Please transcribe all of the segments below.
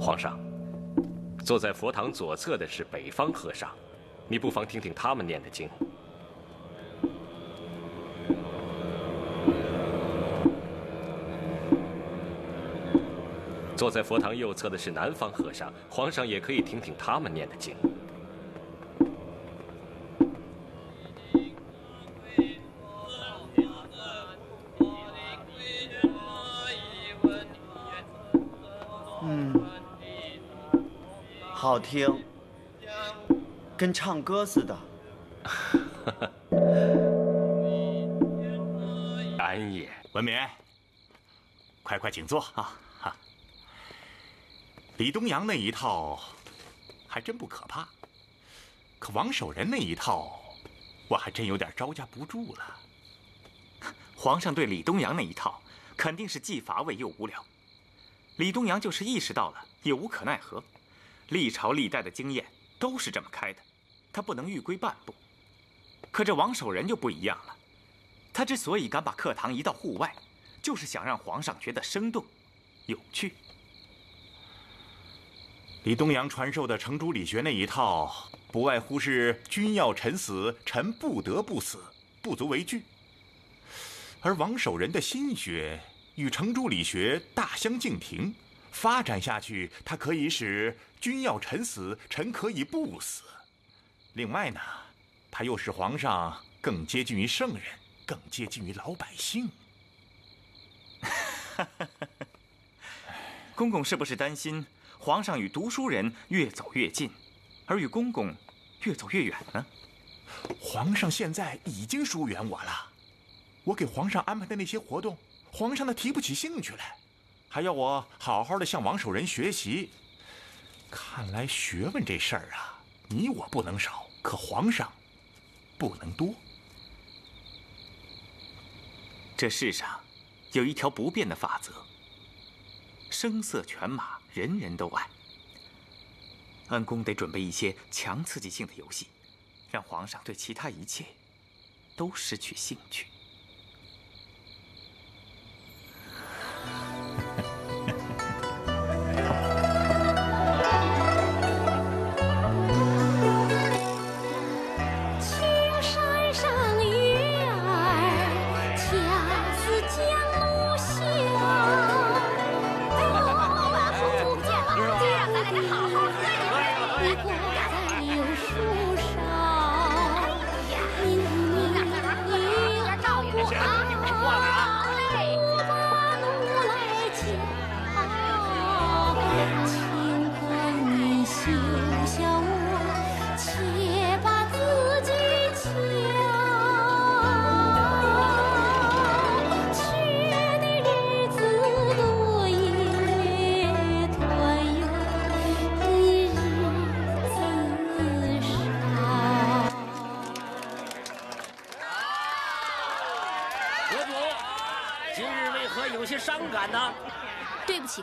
皇上，坐在佛堂左侧的是北方和尚，你不妨听听他们念的经。坐在佛堂右侧的是南方和尚，皇上也可以听听他们念的经。好听，跟唱歌似的。安也，文冕，快请坐啊！哈，李东阳那一套还真不可怕，可王守仁那一套，我还真有点招架不住了。皇上对李东阳那一套肯定是既乏味又无聊，李东阳就是意识到了，也无可奈何。历朝历代的经验都是这么开的，他不能逾规半步。可这王守仁就不一样了，他之所以敢把课堂移到户外，就是想让皇上觉得生动、有趣。李东阳传授的程朱理学那一套，不外乎是君要臣死，臣不得不死，不足为惧。而王守仁的心学与程朱理学大相径庭，发展下去，它可以使君要臣死，臣可以不死。另外呢，它又使皇上更接近于圣人，更接近于老百姓。公公是不是担心皇上与读书人越走越近，而与公公越走越远呢？皇上现在已经疏远我了，我给皇上安排的那些活动，皇上他提不起兴趣来，还要我好好的向王守仁学习。看来学问这事儿啊，你我不能少，可皇上不能多。这世上有一条不变的法则：声色犬马，人人都爱。恩公得准备一些强刺激性的游戏，让皇上对其他一切都失去兴趣。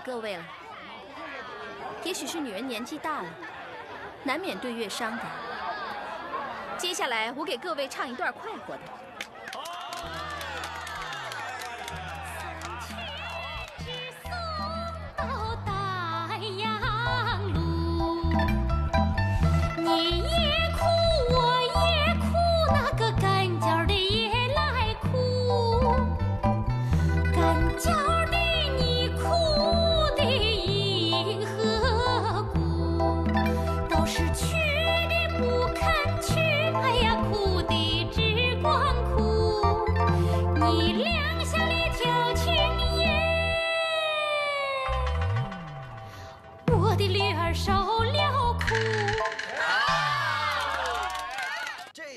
各位了，也许是女人年纪大了，难免对月伤感。接下来我给各位唱一段快活的。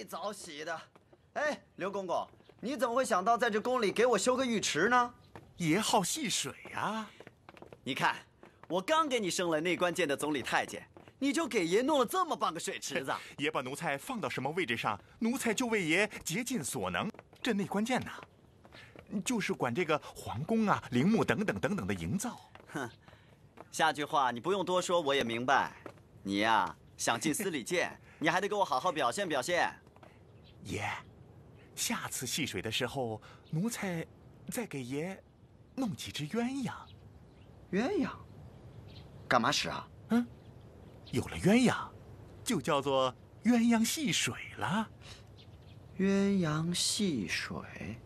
早洗的，哎，刘公公，你怎么会想到在这宫里给我修个浴池呢？爷好戏水啊！你看，我刚给你升了内官监的总理太监，你就给爷弄了这么棒个水池子。爷把奴才放到什么位置上，奴才就为爷竭尽所能。这内官监呐，就是管这个皇宫啊、陵墓等等等等的营造。哼，下句话你不用多说，我也明白。你呀，想进司礼监，你还得给我好好表现表现。爷，下次戏水的时候，奴才再给爷弄几只鸳鸯。鸳鸯？干嘛使啊？有了鸳鸯，就叫做鸳鸯戏水了。鸳鸯戏水，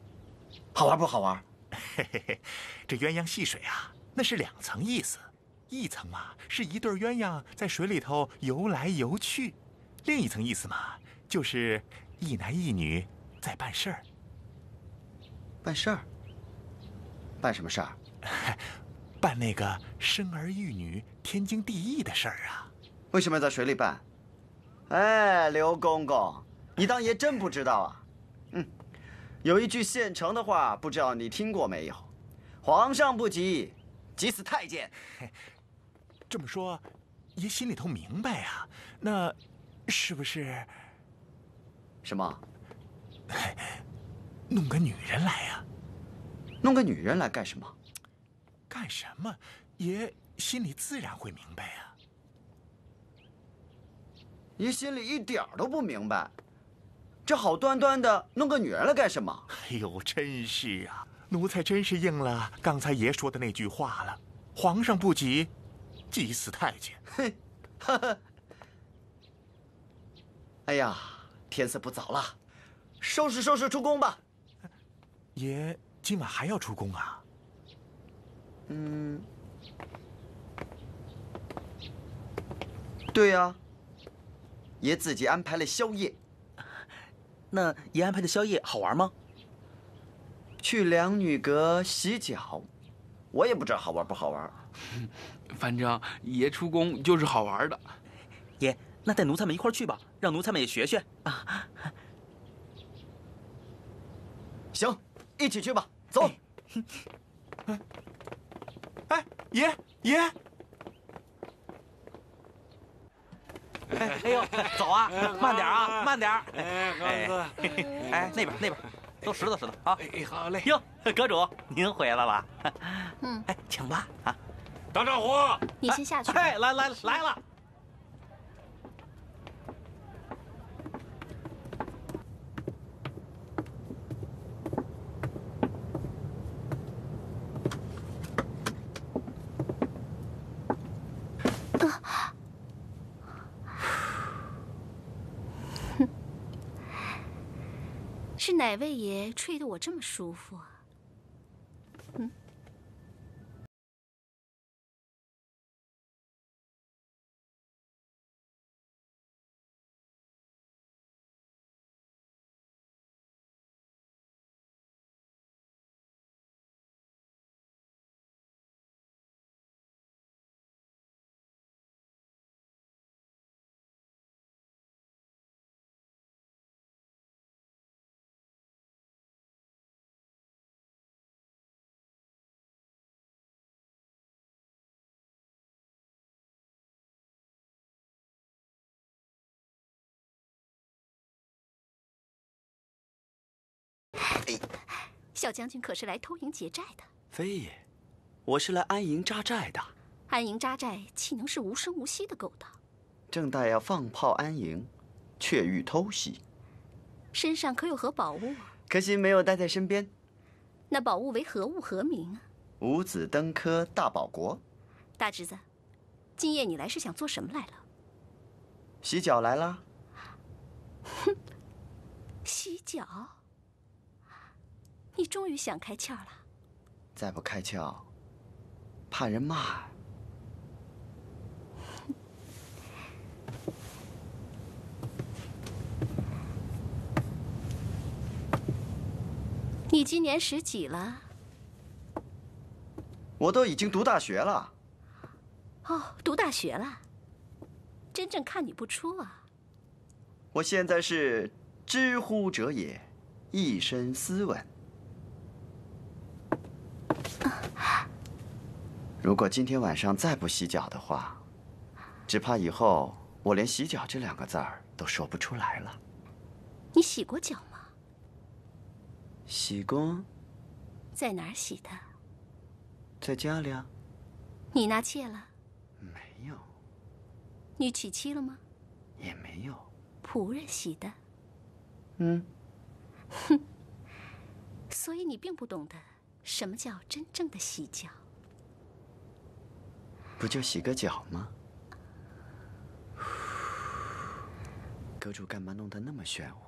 好玩不好玩？嘿嘿嘿，这鸳鸯戏水啊，那是2层意思。一层嘛，是一对鸳鸯在水里头游来游去；另一层意思嘛，就是一男一女在办事儿。办事儿？办什么事儿？办那个生儿育女、天经地义的事儿啊。为什么要在水里办？哎，刘公公，你当爷真不知道啊？有一句现成的话，不知道你听过没有？皇上不急，急死太监。这么说，爷心里头明白呀。那是不是什么？弄个女人来呀？弄个女人来干什么？干什么？爷心里自然会明白呀。爷心里一点都不明白，这好端端的弄个女人来干什么？哎呦，真是啊！奴才真是应了刚才爷说的那句话了。皇上不急，急死太监。嘿，哈哈。哎呀，天色不早了，收拾收拾出宫吧。爷今晚还要出宫啊？对呀，爷自己安排了宵夜。那爷安排的宵夜好玩吗？去两女阁洗脚，我也不知道好玩不好玩。反正爷出宫就是好玩的。爷，那带奴才们一块儿去吧，让奴才们也学学啊。行，一起去吧，走。哎，爷。哎呦，走啊，慢点啊，慢点。公子，哎，那边，都拾掇啊。好嘞。哟，阁主，您回来了。哎，请吧啊。大丈夫，你先下去。哎，来了。是哪位爷吹得我这么舒服啊？小将军可是来偷营劫寨的？非也，我是来安营扎寨的。安营扎寨岂能是无声无息的勾当？正待要放炮安营，却遇偷袭。身上可有何宝物啊？可惜没有带在身边。那宝物为何物何名啊？五子登科大保国。大侄子，今夜你来是想做什么来了？洗脚来啦。哼，洗脚？你终于想开窍了。再不开窍，怕人骂。你今年10几了？我都已经读大学了。哦，读大学了。真正看你不出啊。我现在是知乎者也，一身斯文。如果今天晚上再不洗脚的话，只怕以后我连洗脚这2个字儿都说不出来了。你洗过脚吗？洗过。在哪儿洗的？在家里啊。你纳妾了？没有。你娶妻了吗？也没有。仆人洗的。哼，所以你并不懂得什么叫真正的洗脚。不就洗个脚吗？阁主干嘛弄得那么玄乎？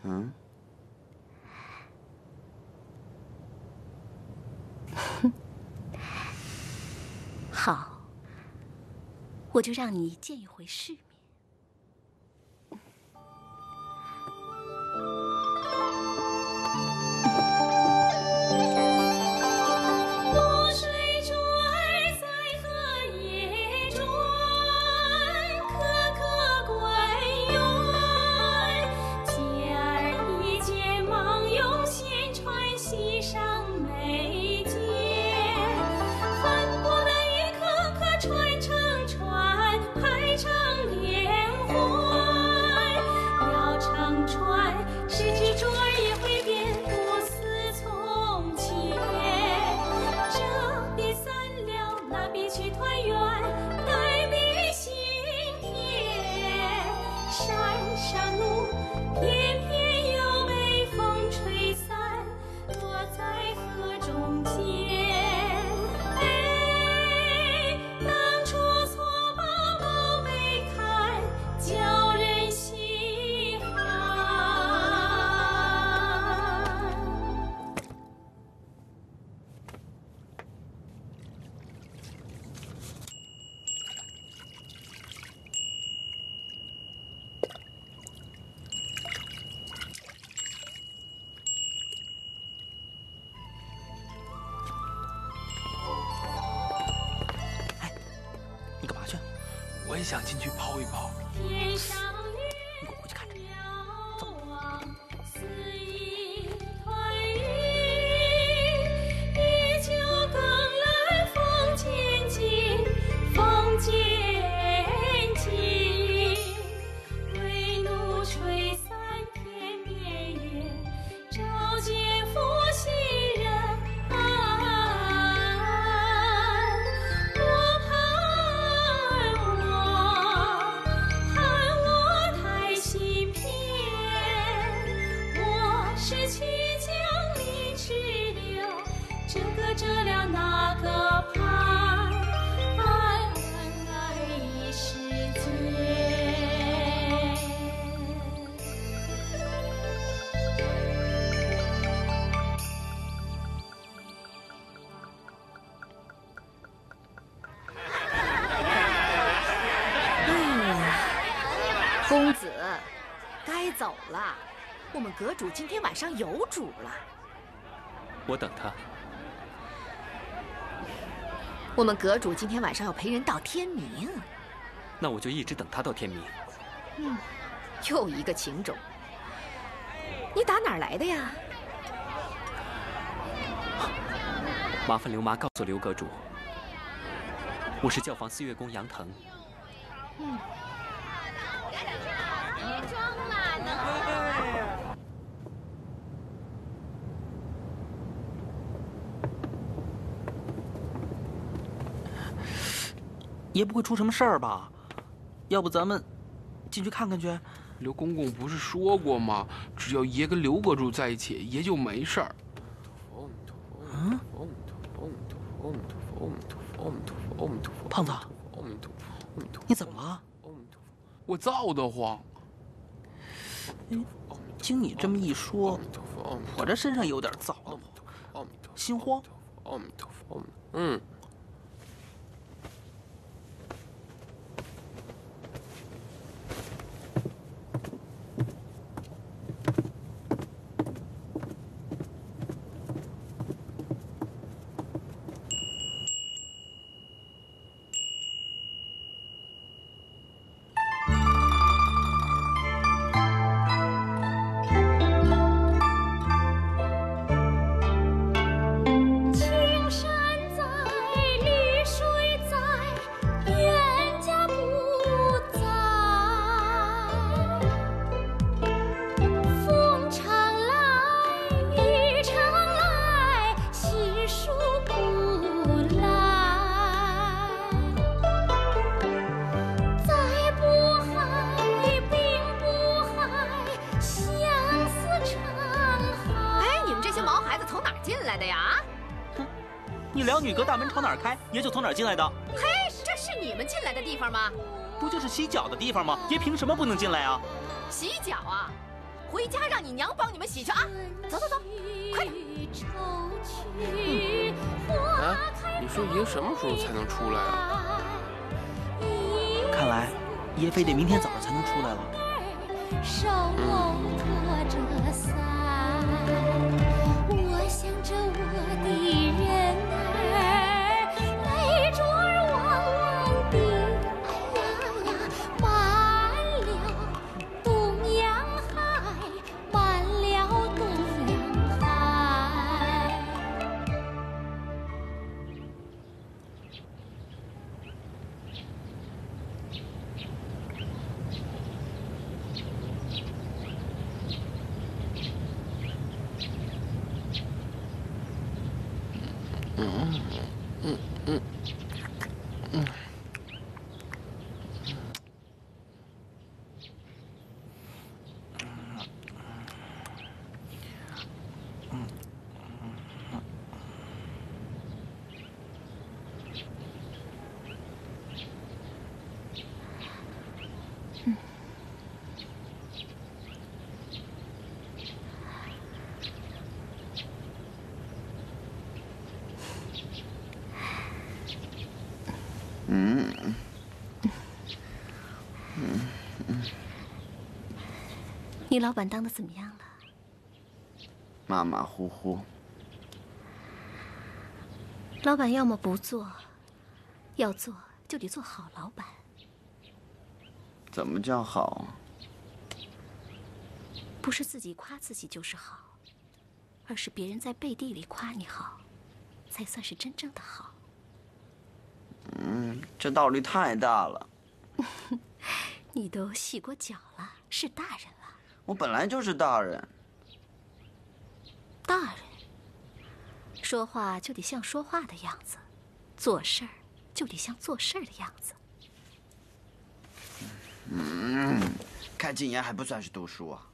嗯？好，我就让你见一回世面。我也想进去泡一泡。你给我回去看着。走。公子，该走了。我们阁主今天晚上有主了。我等他。我们阁主今天晚上要陪人到天明。那我就一直等他到天明。又一个情种。你打哪儿来的呀？麻烦刘妈告诉刘阁主，我是教坊四月宫杨腾。爷不会出什么事儿吧？要不咱们进去看看去？刘公公不是说过吗？只要爷跟刘阁主在一起，爷就没事儿。胖子，你怎么了？我燥得慌。经你这么一说，我这身上有点燥，心慌。青山在。两女阁大门朝哪儿开，爷就从哪儿进来的。嘿，这是你们进来的地方吗？不就是洗脚的地方吗？爷凭什么不能进来啊？洗脚啊！回家让你娘帮你们洗去啊！走走走，快点！哎，你说爷什么时候才能出来啊？看来爷非得明天早上才能出来了。手托着伞，我想着我的人儿，泪珠儿汪汪地，哎呀呀，满了东洋海，满了东洋海。你老板当的怎么样了？马马虎虎。老板要么不做，要做就得做好老板。怎么叫好？不是自己夸自己就是好，而是别人在背地里夸你好，才算是真正的好。这道理太大了。你都洗过脚了，是大人了。我本来就是大人。大人说话就得像说话的样子，做事儿就得像做事儿的样子。开禁言还不算是读书啊，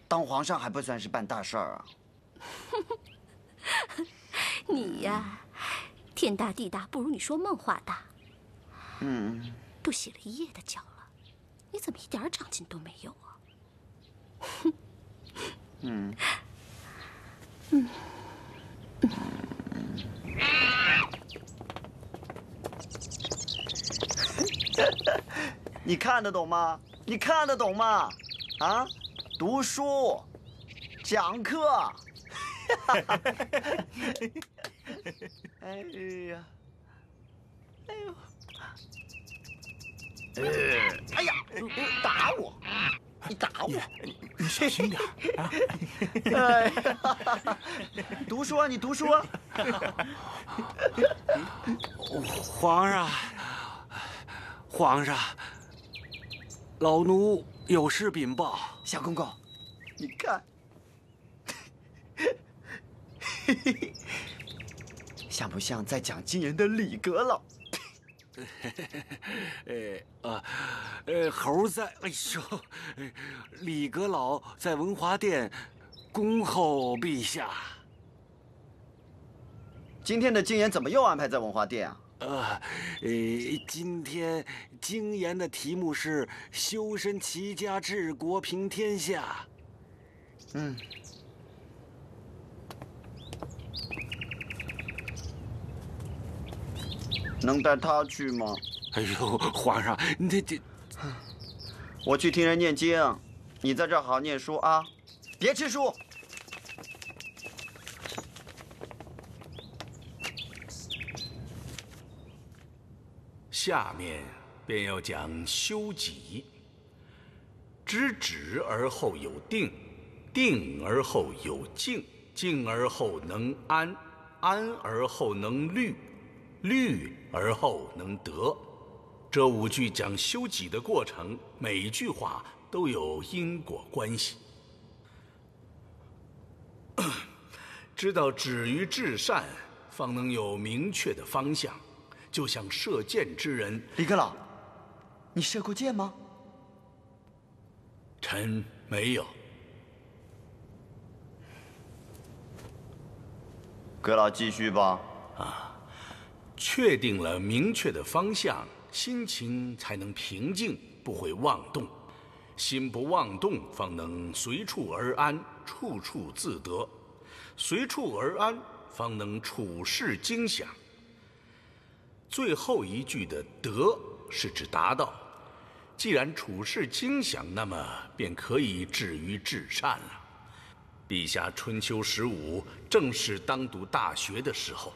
当皇上还不算是办大事儿啊。你呀，天大地大不如你说梦话大。都洗了一夜的脚了，你怎么一点长进都没有啊？你看得懂吗？你看得懂吗？啊，读书，讲课。哎呀，哎呦，哎呀，打我！你打我！你小心点啊！哎呀，读书啊，你读书啊！皇上，皇上，老奴有事禀报。小公公，你看，像不像在讲禁言的李阁老？猴在，哎呦，李阁老在文华殿恭候陛下。今天的禁言怎么又安排在文华殿啊？今天经言的题目是“修身齐家治国平天下”。能带他去吗？哎呦，皇上，你这……我去听人念经，你在这儿好好念书啊，别吃书。下面便要讲修己。知止而后有定，定而后有静，静而后能安，安而后能虑，虑而后能得。这5句讲修己的过程，每一句话都有因果关系。知道止于至善，方能有明确的方向。就像射箭之人，李阁老，你射过箭吗？臣没有。阁老继续吧。确定了明确的方向，心情才能平静，不会妄动。心不妄动，方能随处而安，处处自得。随处而安，方能处事精详。最后一句的“得”是指达到。既然处事精详，那么便可以至于至善了。陛下春秋15正是当读大学的时候，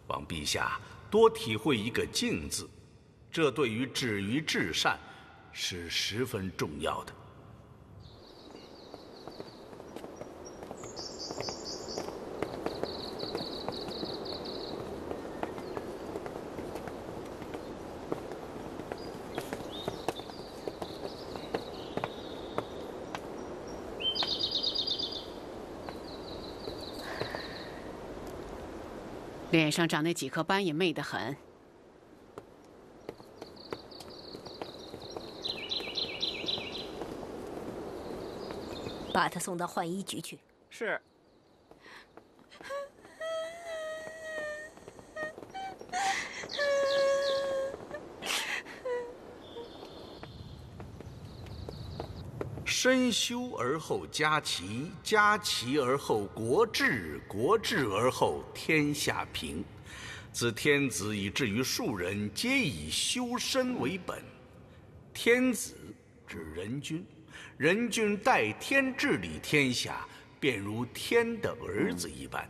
望陛下多体会一个“静”字，这对于止于至善是十分重要的。脸上长那几颗斑也媚得很。把他送到浣衣局去。是。身修而后家齐，家齐而后国治，国治而后天下平。自天子以至于庶人，皆以修身为本。天子指人君，人君代天治理天下，便如天的儿子一般。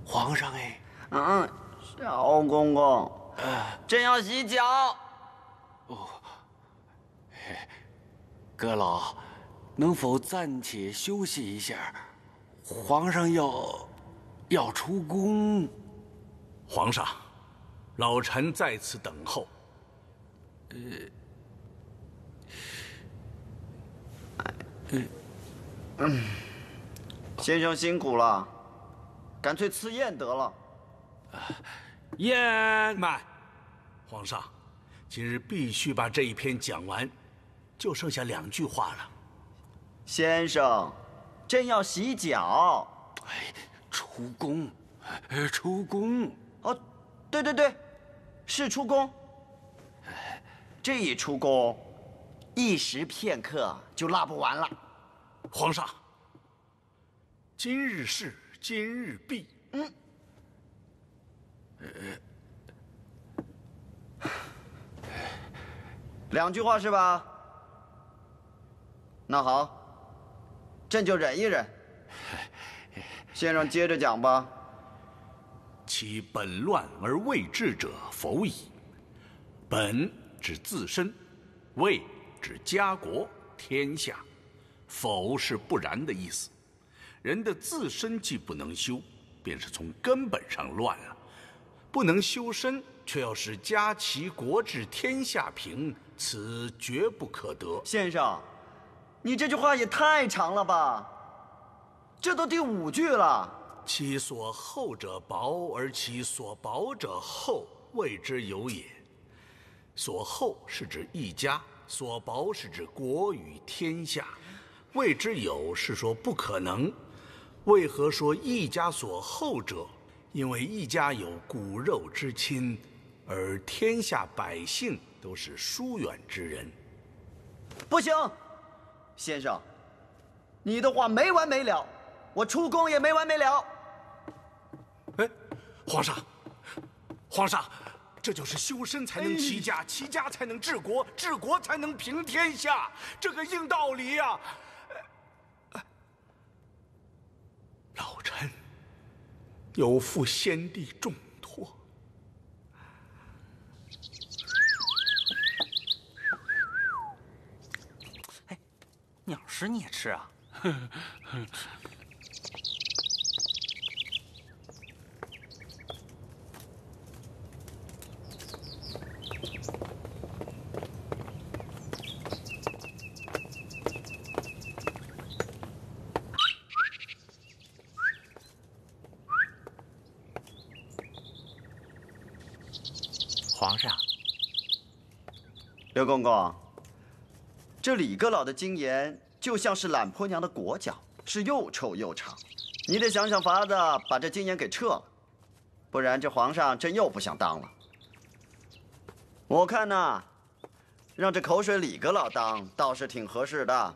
皇上哎，小公公，朕要洗脚。阁老，能否暂且休息一下？皇上要出宫。皇上，老臣在此等候。先生辛苦了，干脆赐宴得了。宴慢，皇上，今日必须把这一篇讲完，就剩下2句话了。先生，朕要洗脚。出宫，出宫。哦，对，是出宫。这一出宫，一时片刻就拉不完了。皇上，今日事今日毕。2句话是吧？那好，朕就忍一忍。先生接着讲吧。其本乱而未治者，否矣。本指自身，未指家国天下，否是不然的意思。人的自身既不能修，便是从根本上乱了。不能修身，却要使家齐国治天下平，此绝不可得。先生，你这句话也太长了吧？这都第5句了。其所厚者薄，而其所薄者厚，谓之有也。所厚是指一家，所薄是指国与天下。谓之有是说不可能。为何说一家所厚者？因为一家有骨肉之亲，而天下百姓都是疏远之人。不行，先生，你的话没完没了，我出宫也没完没了。皇上，皇上，这就是修身才能齐家，齐家才能治国，治国才能平天下，这个硬道理呀。老臣有负先帝重托。哎，鸟食你也吃啊？皇上，刘公公，这李阁老的金言就像是懒婆娘的裹脚，是又臭又长。你得想想法子把这金言给撤了，不然这皇上真又不想当了。我看呐，让这口水李阁老当倒是挺合适的。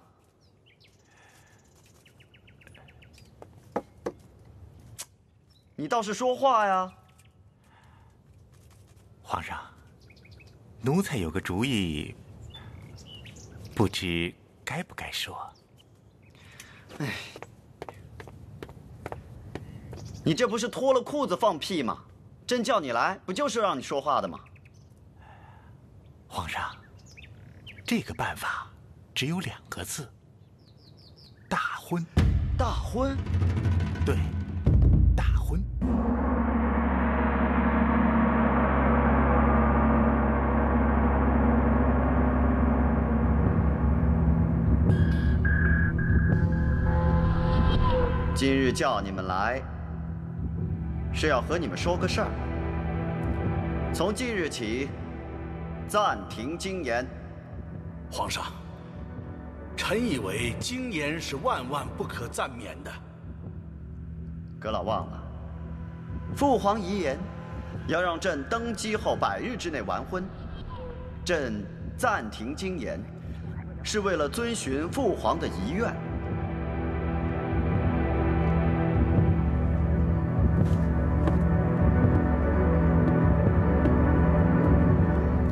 你倒是说话呀！皇上，奴才有个主意，不知该不该说。哎，你这不是脱了裤子放屁吗？朕叫你来，不就是让你说话的吗？皇上，这个办法只有2个字：大婚。大婚？对，大婚。今日叫你们来，是要和你们说个事儿。从今日起，暂停经言。皇上，臣以为经言是万万不可暂免的。阁老忘了，父皇遗言，要让朕登基后100日之内完婚。朕暂停经言，是为了遵循父皇的遗愿。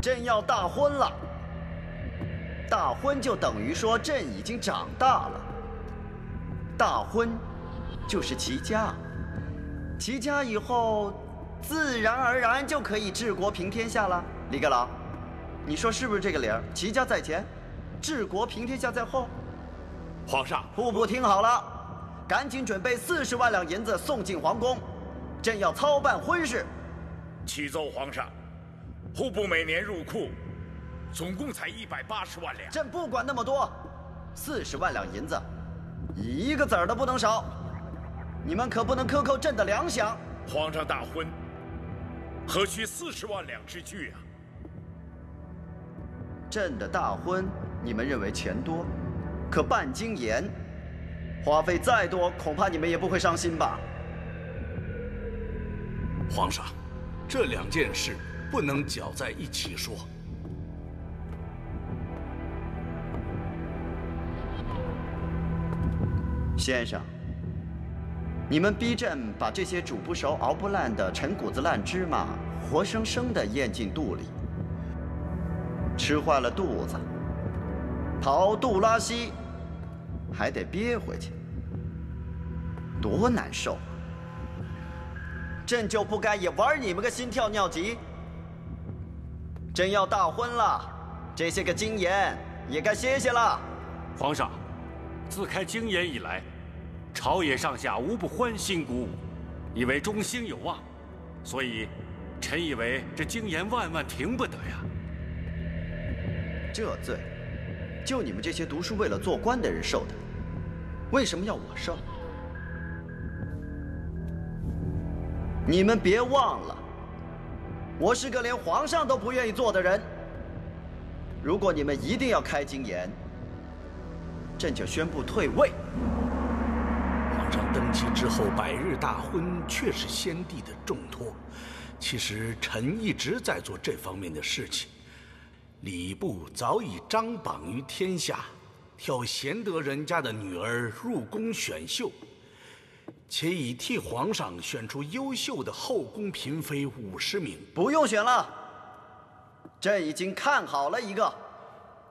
朕要大婚了，大婚就等于说朕已经长大了。大婚就是齐家，齐家以后自然而然就可以治国平天下了。李阁老，你说是不是这个理儿？齐家在前，治国平天下在后。皇上，户部听好了，赶紧准备40万两银子送进皇宫，朕要操办婚事。启奏皇上，户部每年入库总共才180万两。朕不管那么多，40万两银子，一个子儿都不能少。你们可不能克扣朕的粮饷。皇上大婚，何须40万两之巨啊？朕的大婚，你们认为钱多，可办经言，花费再多，恐怕你们也不会伤心吧？皇上，这2件事不能搅在一起说。先生，你们逼朕把这些煮不熟、熬不烂的陈谷子烂芝麻，活生生的咽进肚里，吃坏了肚子，跑肚拉稀，还得憋回去，多难受啊！朕就不该也玩你们个心跳尿急。朕要大婚了，这些个经言也该歇歇了。皇上，自开经言以来，朝野上下无不欢欣鼓舞，以为中兴有望，所以臣以为这经言万万停不得呀。这罪，就你们这些读书为了做官的人受的，为什么要我受？你们别忘了，我是个连皇上都不愿意做的人。如果你们一定要开经言，朕就宣布退位。皇上登基之后100日大婚，确是先帝的重托。其实臣一直在做这方面的事情。礼部早已张榜于天下，挑贤德人家的女儿入宫选秀，且已替皇上选出优秀的后宫嫔妃50名。不用选了，朕已经看好了一个。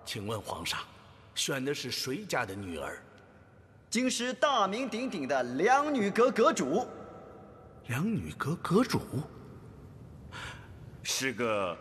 请问皇上，选的是谁家的女儿？京师大名鼎鼎的两女阁阁主。两女阁阁主是个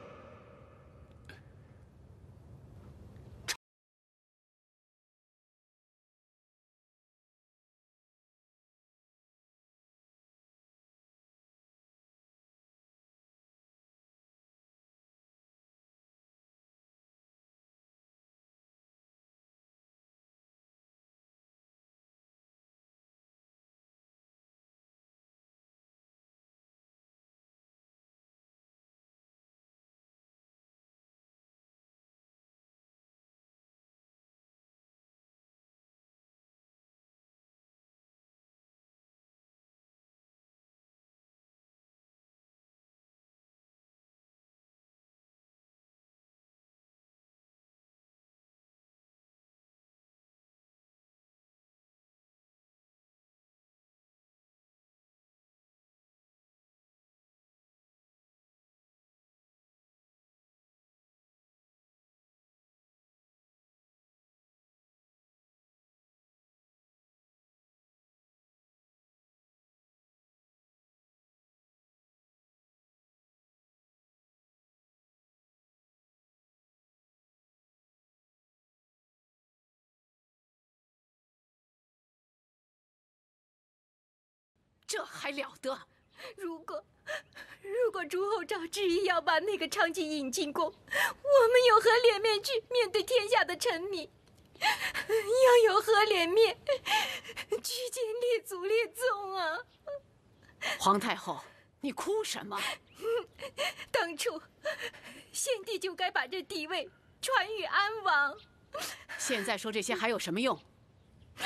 这还了得！如果朱厚照执意要把那个娼妓引进宫，我们有何脸面去面对天下的臣民？要有何脸面去见列祖列宗啊？皇太后，你哭什么？当初先帝就该把这帝位传与安王。现在说这些还有什么用？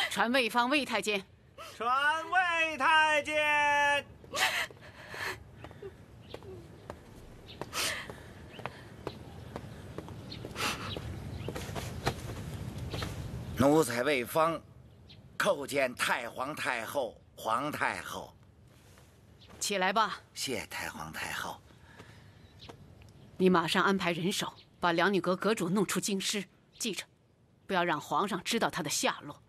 传魏方魏太监。传魏太监。奴才魏方，叩见太皇太后、皇太后。起来吧。谢太皇太后。你马上安排人手，把良女阁阁主弄出京师，记着，不要让皇上知道她的下落。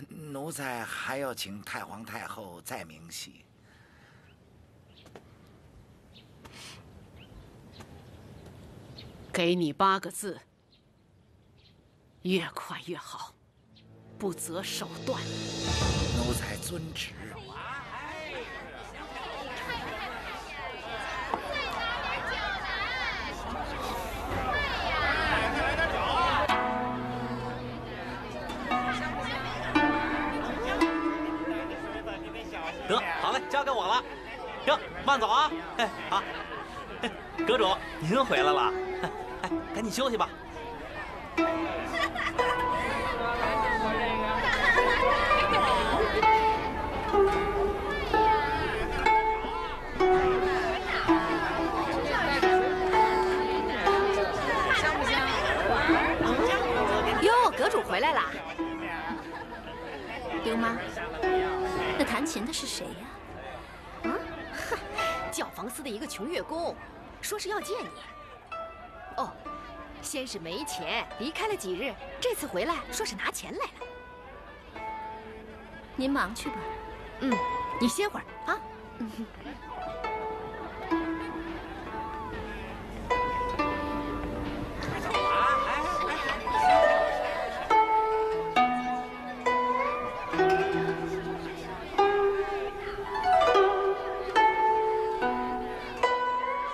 奴才还要请太皇太后再明细。给你8个字，越快越好，不择手段。奴才遵旨。得，好嘞，交给我了。哟，慢走啊！哎，好。阁主，您回来了。哎，赶紧休息吧。哟，阁主回来啦！刘妈，那弹琴的是谁呀？教坊司的一个穷月工，说是要见你。哦，先是没钱，离开了几日，这次回来说是拿钱来了。您忙去吧。嗯，你歇会儿啊。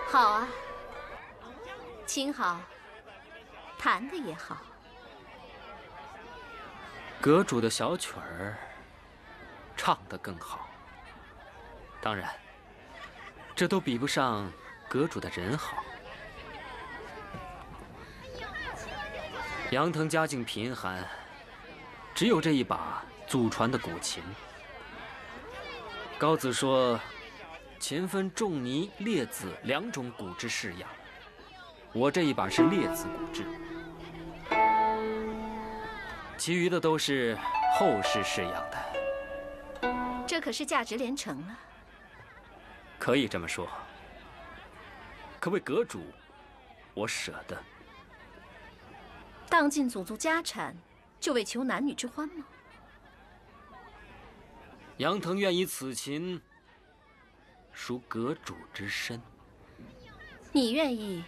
好啊，琴好，弹的也好。阁主的小曲儿唱得更好，当然，这都比不上阁主的人好。杨腾家境贫寒，只有这一把祖传的古琴。高子说，琴分仲尼、列子2种古制式样，我这一把是列子古制，其余的都是后世式样的。这可是价值连城了。可以这么说，可为阁主，我舍得。当尽祖宗家产，就为求男女之欢吗？杨腾愿以此琴赎阁主之身。你愿意，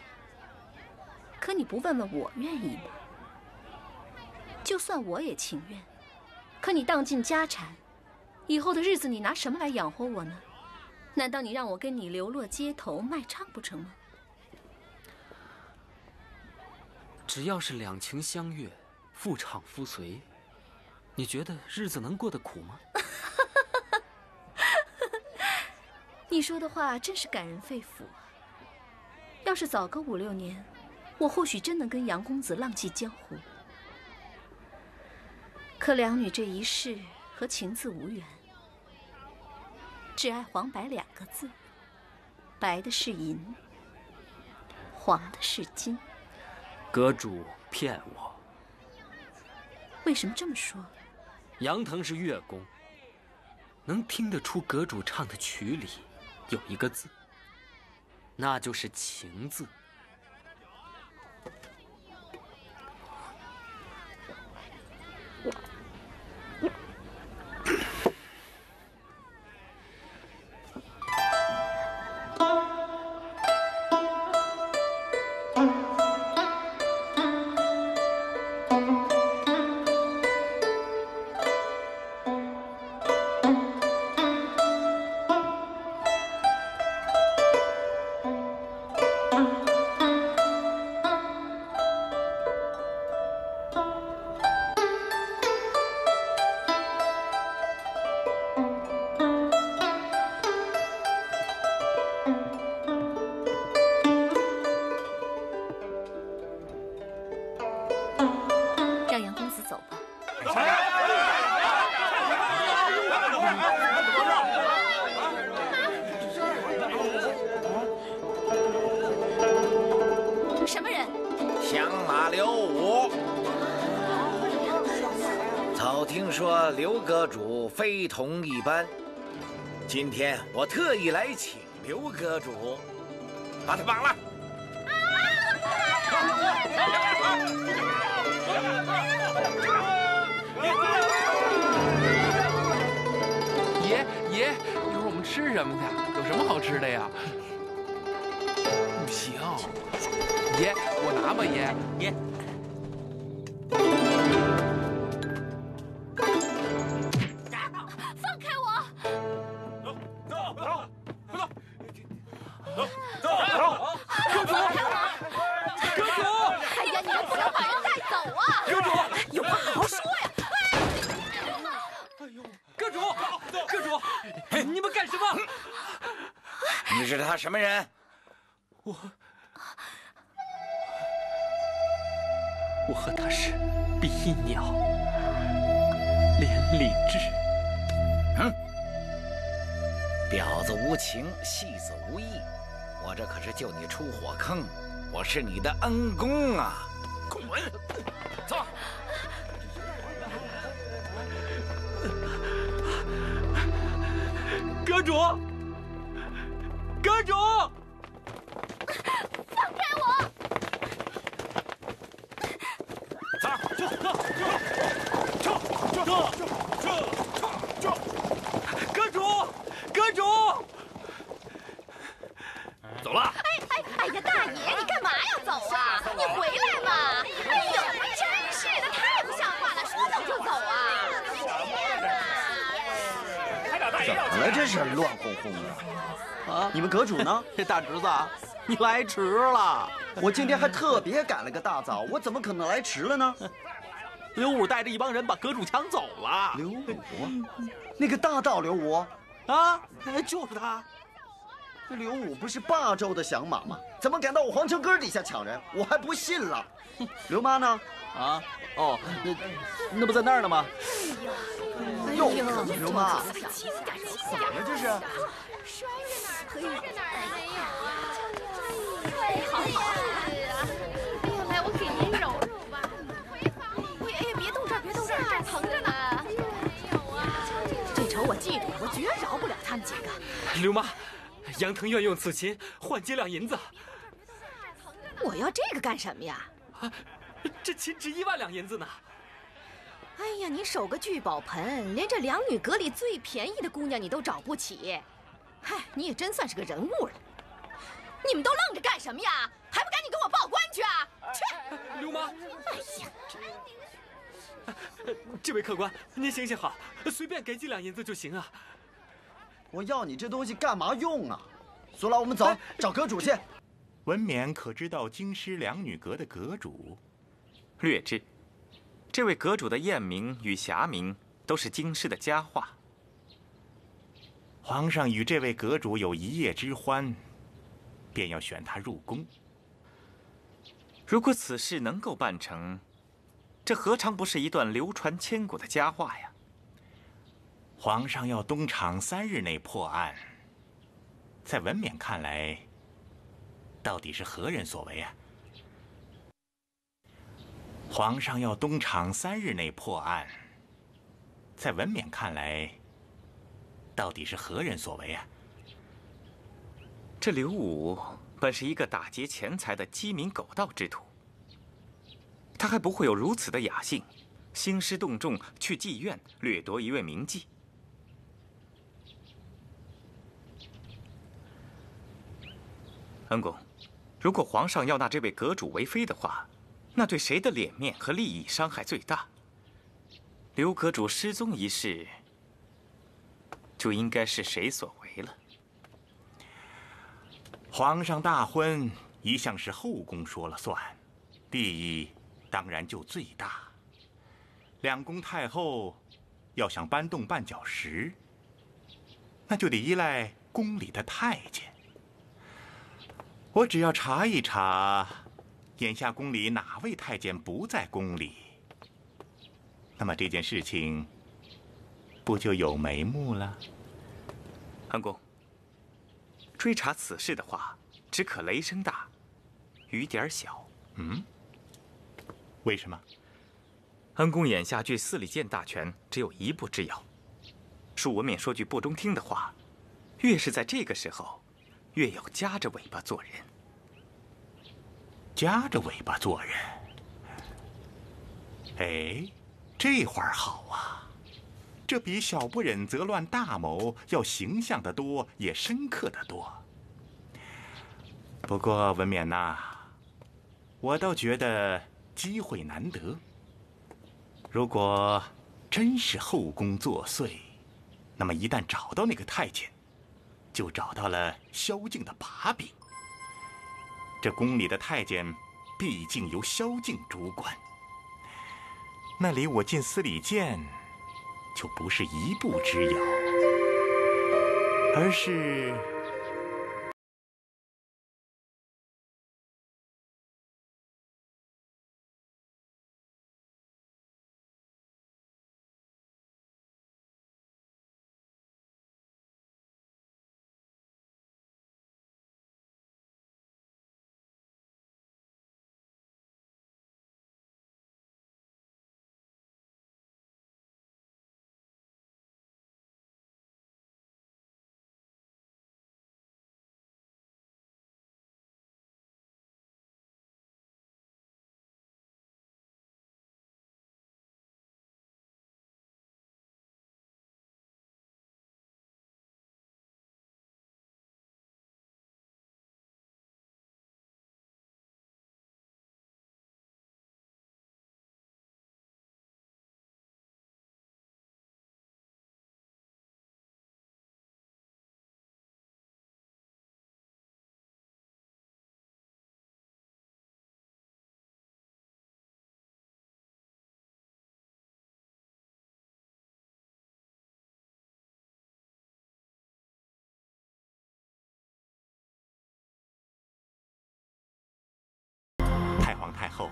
可你不问问我愿意吗？就算我也情愿，可你当尽家产，以后的日子你拿什么来养活我呢？难道你让我跟你流落街头卖唱不成吗？只要是两情相悦，夫唱妇随，你觉得日子能过得苦吗？你说的话真是感人肺腑啊！要是早个5、6年，我或许真能跟杨公子浪迹江湖。可两女这一世和情字无缘，只爱黄白2个字，白的是银，黄的是金。阁主骗我。为什么这么说？杨腾是乐工，能听得出阁主唱的曲里有一个字，那就是情字。什么人？响马刘武。早听说刘阁主非同一般，今天我特意来请刘阁主，把他绑了。爷，一会儿我们吃什么去？有什么好吃的呀？不行，爷，我拿吧，爷。放开我！走！放开我！阁主！哎呀，你们不能把人带走啊！阁主，有话好好说呀！阁主，你们干什么？你是他什么人？我和他是比翼鸟，连理枝。婊子无情，戏子无义。我这可是救你出火坑，我是你的恩公啊！滚！走。阁主！放开我！阁主！走了。哎呀，大爷，你干嘛要走啊？你回来嘛！哎呦，真是的，太不像话了，说走就走啊！怎么了？这是乱哄哄的。啊，你们阁主呢？大侄子，你来迟了。我今天还特别赶了个大早，我怎么可能来迟了呢？刘武带着一帮人把阁主抢走了。刘武，那个大盗刘武啊，就是他。这刘武不是霸州的响马吗？怎么敢到我皇城根底下抢人？我还不信了。刘妈呢？啊，哦，那不在那儿呢吗？哟，刘妈，怎么这是？摔着哪儿没有啊？对，好啊！哎呀，来，我给您揉揉吧。哎呀，别动这儿，别动这儿，这儿疼着呢。没有啊。这仇我记住了，我绝饶不了他们几个。刘妈，杨腾愿用此琴换几两银子。我要这个干什么呀？这琴值1万两银子呢。哎呀，你守个聚宝盆，连这两女阁里最便宜的姑娘你都找不起，嗨，你也真算是个人物了。你们都愣着干什么呀？还不赶紧给我报官去啊！去！刘妈，哎呀，这位客官，您行行好，随便给几两银子就行啊。我要你这东西干嘛用啊？苏老，我们走，找阁主去。文冕可知道京师两女阁的阁主？略知。这位阁主的艳名与侠名都是京师的佳话。皇上与这位阁主有一夜之欢，便要选他入宫。如果此事能够办成，这何尝不是一段流传千古的佳话呀？皇上要东厂3日内破案，在文冕看来，到底是何人所为啊？皇上要东厂3日内破案，在文冕看来，到底是何人所为啊？这刘武本是一个打劫钱财的鸡鸣狗盗之徒，他还不会有如此的雅兴，兴师动众去妓院掠夺一位名妓。恩公，如果皇上要纳这位阁主为妃的话，那对谁的脸面和利益伤害最大？刘阁主失踪一事，就应该是谁所为了。皇上大婚一向是后宫说了算，利益当然就最大。两宫太后要想搬动绊脚石，那就得依赖宫里的太监。我只要查一查，眼下宫里哪位太监不在宫里，那么这件事情不就有眉目了？恩公，追查此事的话，只可雷声大，雨点小。为什么？恩公眼下距司礼监大权只有一步之遥，恕我免说句不中听的话，越是在这个时候，越有夹着尾巴做人。夹着尾巴做人？哎，这话儿好啊，这比小不忍则乱大谋要形象得多，也深刻得多。不过文冕呐，我倒觉得机会难得。如果真是后宫作祟，那么一旦找到那个太监，就找到了萧敬的把柄。这宫里的太监毕竟由萧敬主管，那离我进司礼监就不是一步之遥，而是皇太后，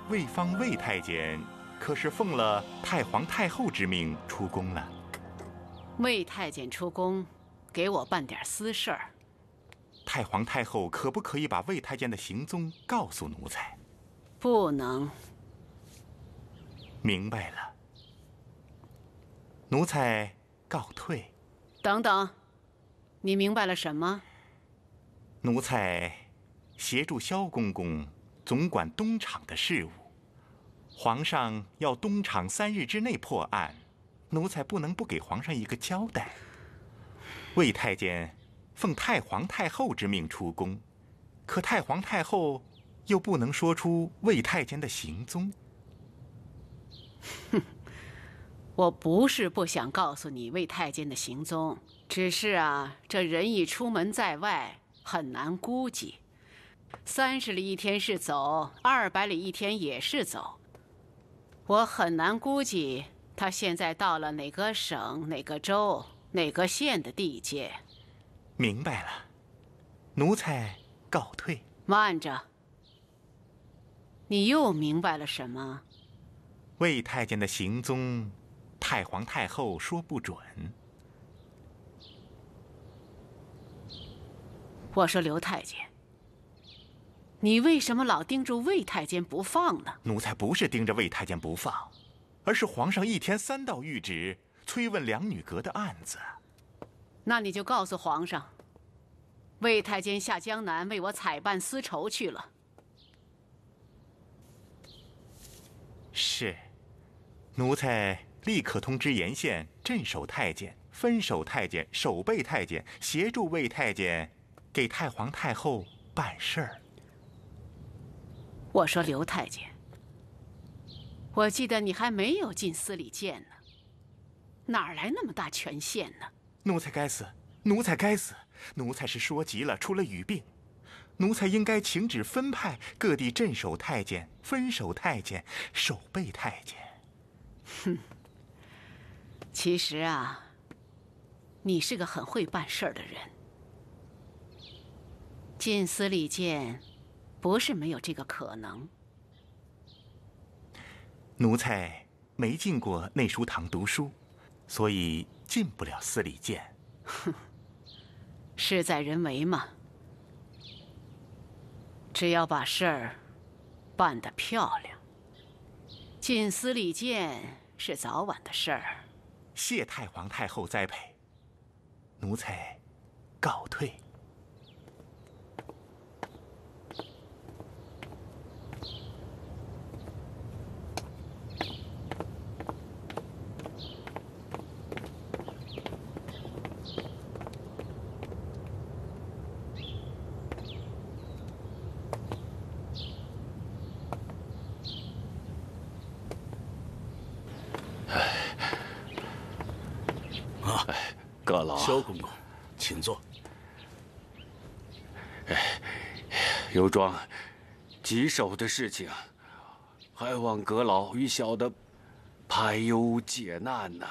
魏方魏太监可是奉了太皇太后之命出宫了。魏太监出宫，给我办点私事儿。太皇太后可不可以把魏太监的行踪告诉奴才？不能。明白了，奴才告退。等等，你明白了什么？奴才协助萧公公总管东厂的事务，皇上要东厂3日之内破案，奴才不能不给皇上一个交代。魏太监奉太皇太后之命出宫，可太皇太后又不能说出魏太监的行踪。哼，我不是不想告诉你魏太监的行踪，只是啊，这人一出门在外，很难估计。30里一天是走，200里一天也是走，我很难估计他现在到了哪个省、哪个州、哪个县的地界。明白了，奴才告退。慢着，你又明白了什么？魏太监的行踪，太皇太后说不准。我说刘太监，你为什么老盯住魏太监不放呢？奴才不是盯着魏太监不放，而是皇上一天3道谕旨，催问两女阁的案子。那你就告诉皇上，魏太监下江南为我采办丝绸去了。是，奴才立刻通知沿县镇守太监、分守太监、守备太监，协助魏太监给太皇太后办事儿。我说刘太监，我记得你还没有进司礼监呢，哪来那么大权限呢？奴才该死，奴才该死，奴才是说急了，出了语病。奴才应该请旨分派各地镇守太监、分守太监、守备太监。哼，其实啊，你是个很会办事儿的人。进司礼监不是没有这个可能。奴才没进过内书堂读书，所以进不了司礼监。哼，事在人为嘛。只要把事儿办得漂亮，进司礼监是早晚的事儿。谢太皇太后栽培，奴才告退。阁老，萧公公，请坐。有桩棘手的事情，还望阁老与小的排忧解难呐。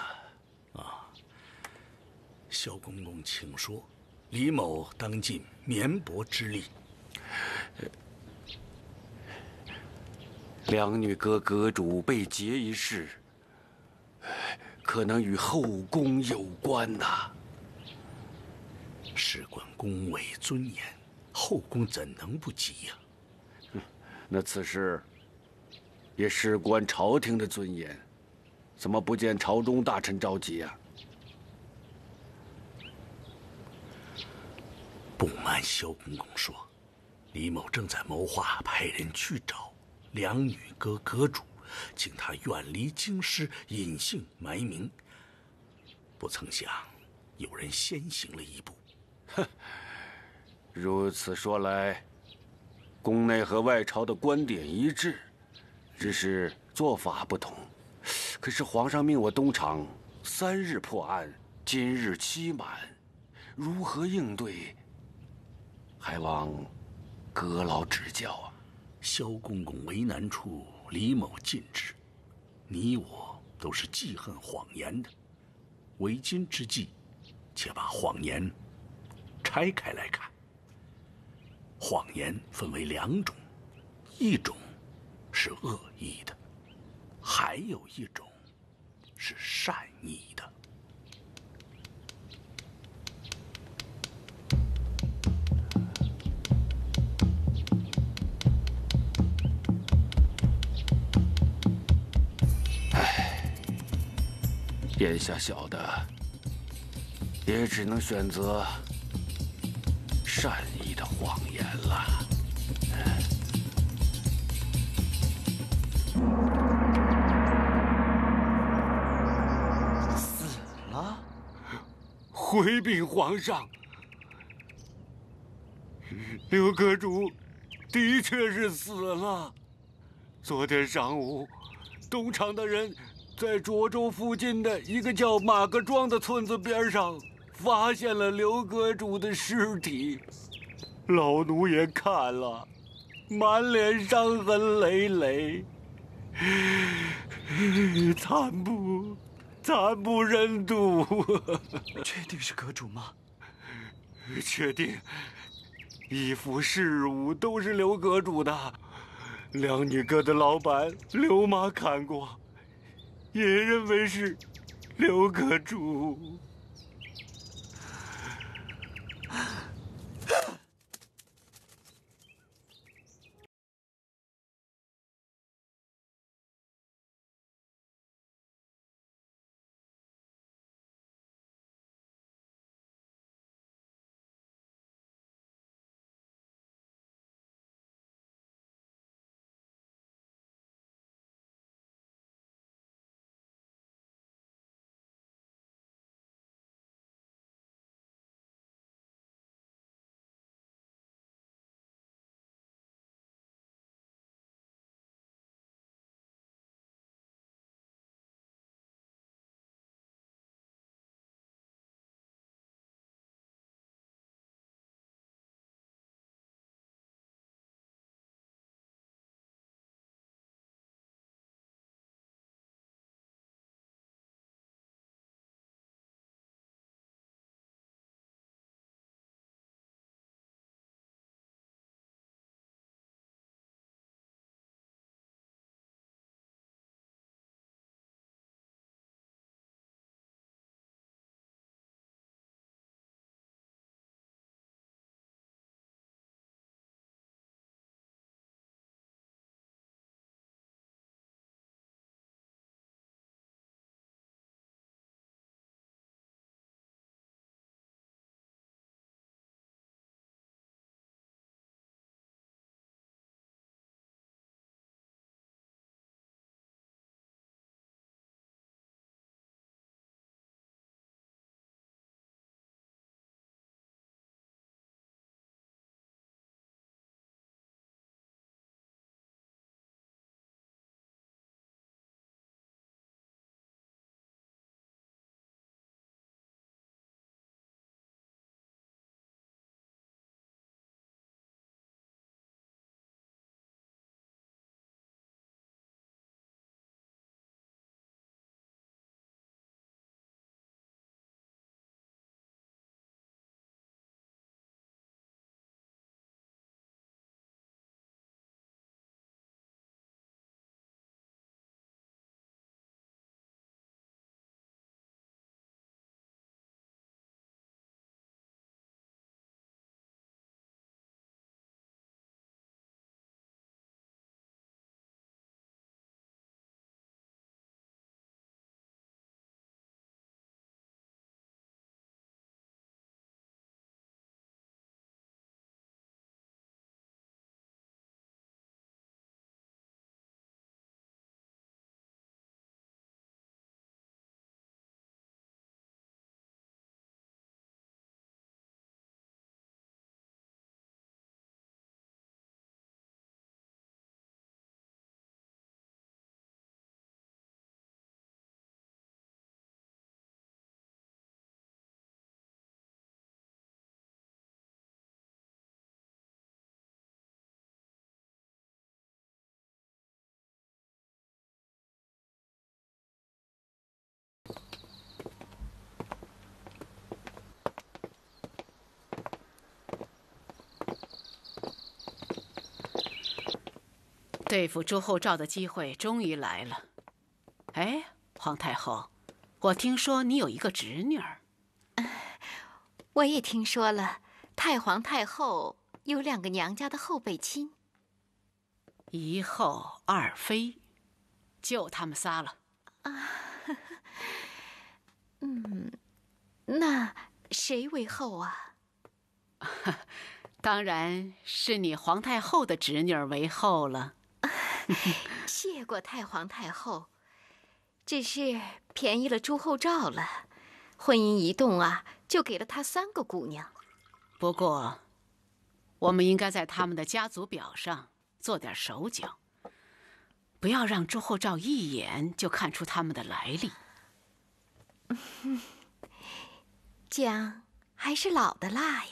萧公公，请说。李某当尽绵薄之力。两女阁阁主被劫一事，可能与后宫有关呐。事关宫闱尊严，后宫怎能不急呀？那此事也事关朝廷的尊严，怎么不见朝中大臣着急啊？不瞒萧公公说，李某正在谋划派人去找两女阁阁主，请他远离京师，隐姓埋名。不曾想，有人先行了一步。哼，如此说来，宫内和外朝的观点一致，只是做法不同。可是皇上命我东厂3日破案，今日期满，如何应对？还望阁老指教啊！萧公公为难处，李某尽知。你我都是记恨谎言的，为今之计，且把谎言拆开来看。谎言分为2种，一种是恶意的，还有一种是善意的。眼下小的也只能选择善意的谎言了。死了？回禀皇上，刘阁主的确是死了。昨天上午，东厂的人在涿州附近的一个叫马各庄的村子边上，发现了刘阁主的尸体。老奴也看了，满脸伤痕累累，惨不忍睹。确定是阁主吗？确定，衣服饰物都是刘阁主的。两女阁的老板刘妈看过，也认为是刘阁主。对付朱厚照的机会终于来了。哎，皇太后，我听说你有一个侄女儿。我也听说了，太皇太后有2个娘家的后辈亲，一后二妃，就他们仨了。那谁为后啊？当然是你皇太后的侄女儿为后了。谢过太皇太后，只是便宜了朱厚照了。婚姻一动啊，就给了他3个姑娘。不过，我们应该在他们的家族表上做点手脚，不要让朱厚照一眼就看出他们的来历。姜还是老的辣呀。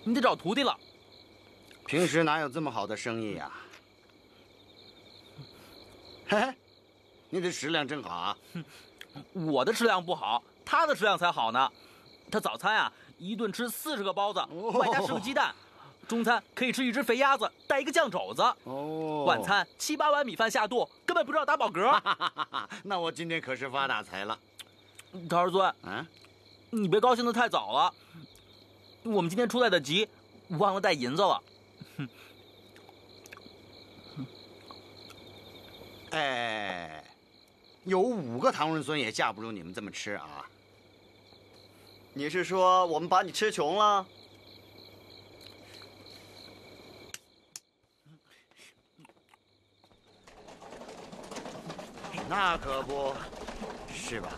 你得找徒弟了。平时哪有这么好的生意呀？嘿嘿，你的食量真好啊！我的食量不好，他的食量才好呢。他早餐啊，一顿吃40个包子，外加10个鸡蛋；中餐可以吃1只肥鸭子，带1个酱肘子；晚餐7、8碗米饭下肚，根本不知道打饱嗝。那我今天可是发大财了。陶儿孙，你别高兴得太早了。我们今天出来的急，忘了带银子了。哎，有5个唐润孙也架不住你们这么吃啊！你是说我们把你吃穷了？那可不是吧？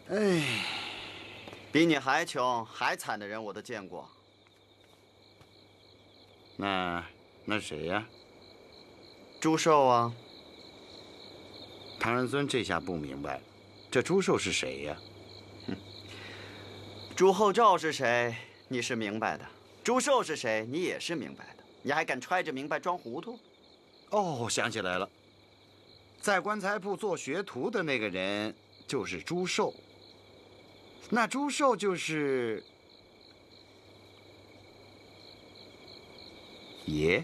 哎。比你还穷还惨的人我都见过。那谁呀？朱寿啊。唐仁孙这下不明白了，这朱寿是谁呀？朱厚照是谁？你是明白的。朱寿是谁？你也是明白的。你还敢揣着明白装糊涂？哦，想起来了，在棺材铺做学徒的那个人就是朱寿。那朱寿就是爷。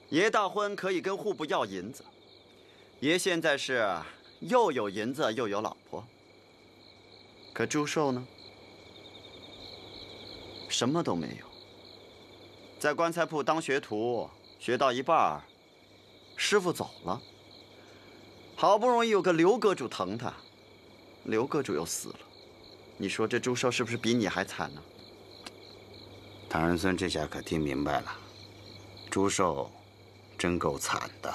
爷大婚可以跟户部要银子，爷现在是又有银子又有老婆。可朱寿呢？什么都没有。在棺材铺当学徒，学到一半，师傅走了。好不容易有个刘阁主疼他，刘阁主又死了，你说这朱寿是不是比你还惨呢？唐仁孙这下可听明白了，朱寿真够惨的。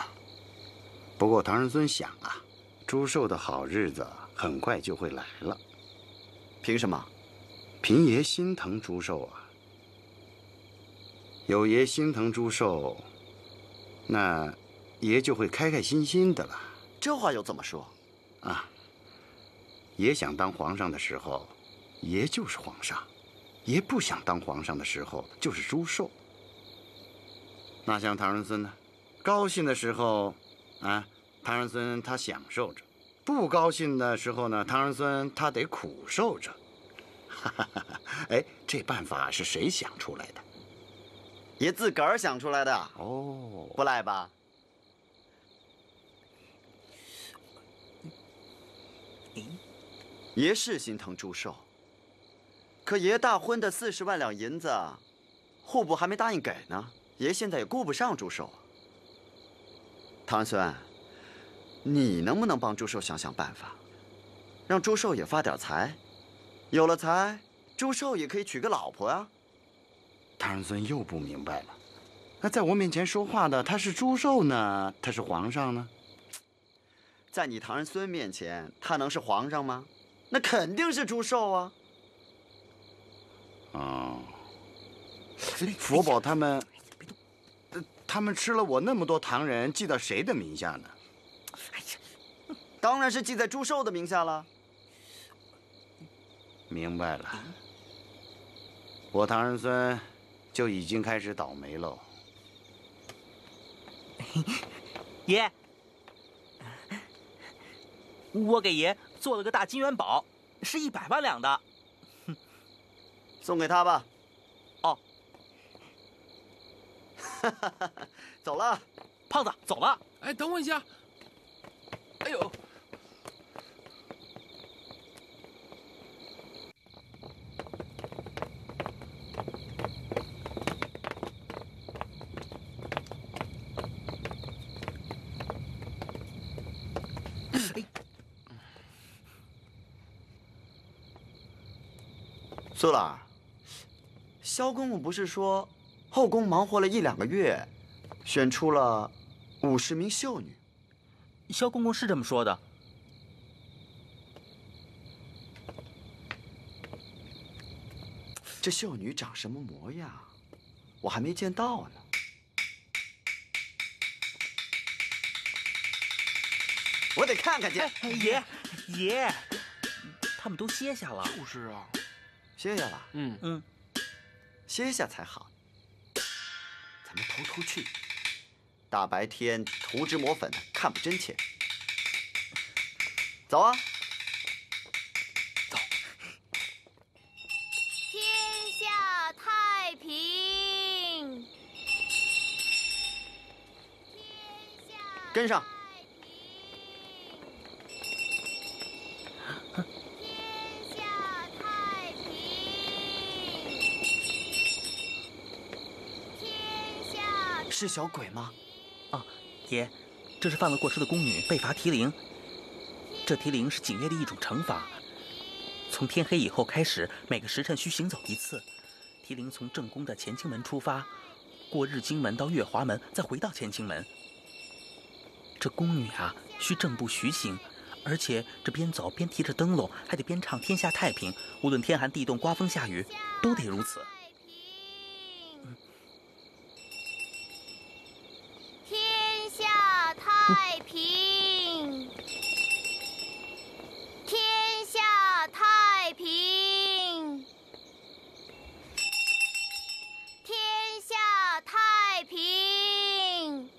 不过唐仁孙想啊，朱寿的好日子很快就会来了。凭什么？凭爷心疼朱寿啊。有爷心疼朱寿，那爷就会开开心心的了。这话又怎么说？啊，爷想当皇上的时候，爷就是皇上；爷不想当皇上的时候，就是朱寿。那像唐仁孙呢？高兴的时候，啊，唐仁孙他享受着；不高兴的时候呢，唐仁孙他得苦受着。哎，这办法是谁想出来的？爷自个儿想出来的。哦，不赖吧？爷是心疼朱寿，可爷大婚的40万两银子，户部还没答应给呢。爷现在也顾不上朱寿。唐孙，你能不能帮朱寿想想办法，让朱寿也发点财？有了财，朱寿也可以娶个老婆啊。唐仁孙又不明白了，那在我面前说话的，他是祝寿呢，他是皇上呢？在你唐人孙面前，他能是皇上吗？那肯定是祝寿啊。哦，佛宝他们，他们吃了我那么多唐人，记到谁的名下呢？当然是记在祝寿的名下了。明白了，我唐人孙就已经开始倒霉喽。爷，我给爷做了个大金元宝，是100万两的，送给他吧。哦，走了，胖子，走了。哎，等我一下。哎呦！苏老，萧公公不是说后宫忙活了1、2个月，选出了50名秀女？萧公公是这么说的。这秀女长什么模样，我还没见到呢。我得看看去。爷，他们都歇下了。就是啊。歇下了，嗯，歇下才好。咱们偷偷去，大白天涂脂抹粉的，看不真切。走啊！走。天下太平。跟上。是小鬼吗？啊，爷，这是犯了过失的宫女被罚提灵。这提灵是景夜的一种惩罚。从天黑以后开始，每个时辰需行走1次。提灵从正宫的乾清门出发，过日经门到月华门，再回到乾清门。这宫女啊，需正步徐行，而且这边走边提着灯笼，还得边唱天下太平。无论天寒地冻、刮风下雨，都得如此。太平，天下太平，天下太平，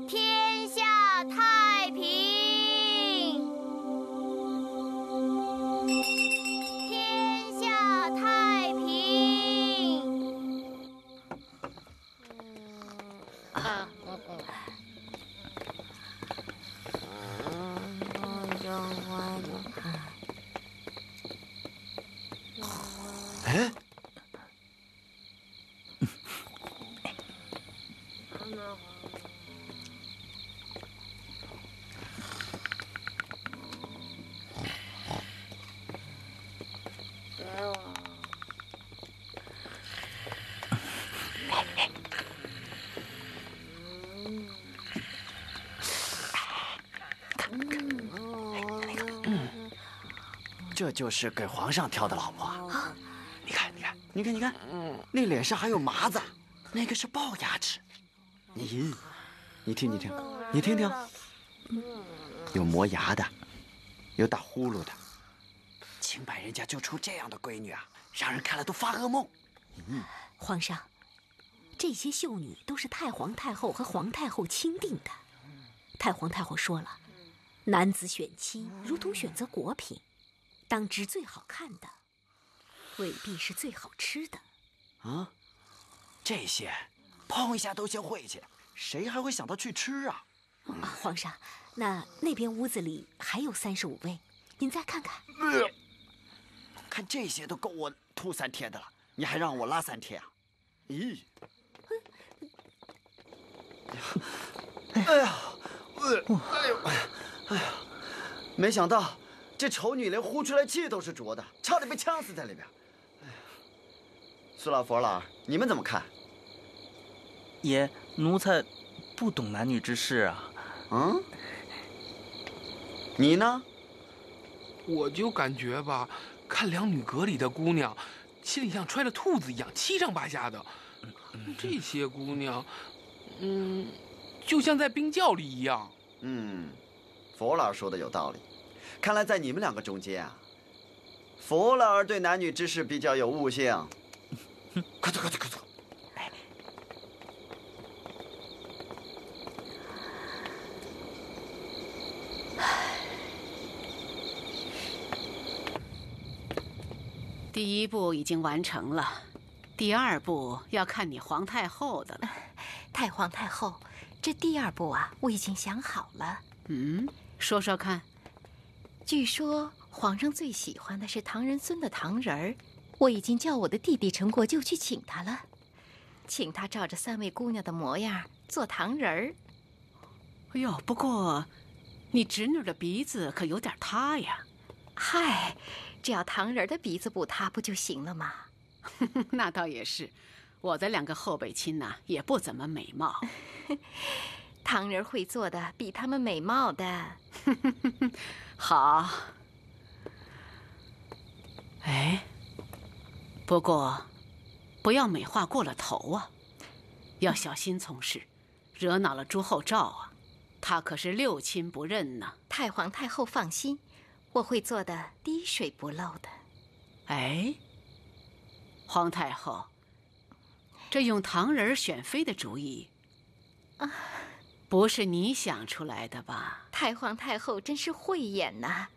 天下太平，天下太平。哎，这就是给皇上挑的老婆。你看，你看，那脸上还有麻子，那个是龅牙齿。你听，你听听，有磨牙的，有打呼噜的。清白人家就出这样的闺女啊，让人看了都发噩梦。皇上，这些秀女都是太皇太后和皇太后钦定的。太皇太后说了，男子选妻如同选择果品，当知最好看的未必是最好吃的。啊，这些碰一下都嫌晦气，谁还会想到去吃啊？皇上，那边屋子里还有35位，您再看看。看这些都够我吐3天的了，你还让我拉3天啊？咦！哎呀！哎呀！没想到这丑女连呼出来气都是浊的，差点被呛死在里边。苏老佛老，你们怎么看？爷，奴才不懂男女之事啊。嗯？你呢？我就感觉吧，看两女阁里的姑娘，心里像揣着兔子一样，七上八下的。这些姑娘，就像在冰窖里一样。佛老说的有道理。看来在你们两个中间啊，佛老对男女之事比较有悟性。快走，快走，快走！第一步已经完成了，第二步要看你皇太后的了。太皇太后，这第二步啊，我已经想好了。说说看。据说皇上最喜欢的是唐人孙的唐人儿，我已经叫我的弟弟陈国舅去请他了，请他照着三位姑娘的模样做唐人儿。哎呦，不过你侄女的鼻子可有点塌呀。嗨，只要唐人的鼻子不塌，不就行了吗？那倒也是，我的两个后辈亲呐，也不怎么美貌。唐人会做的比他们美貌的。好。哎，不过不要美化过了头啊，要小心从事，惹恼了朱厚照啊，他可是六亲不认呢。太皇太后放心，我会做的滴水不漏的。哎，皇太后，这用唐人选妃的主意不是你想出来的吧？太皇太后真是慧眼呐！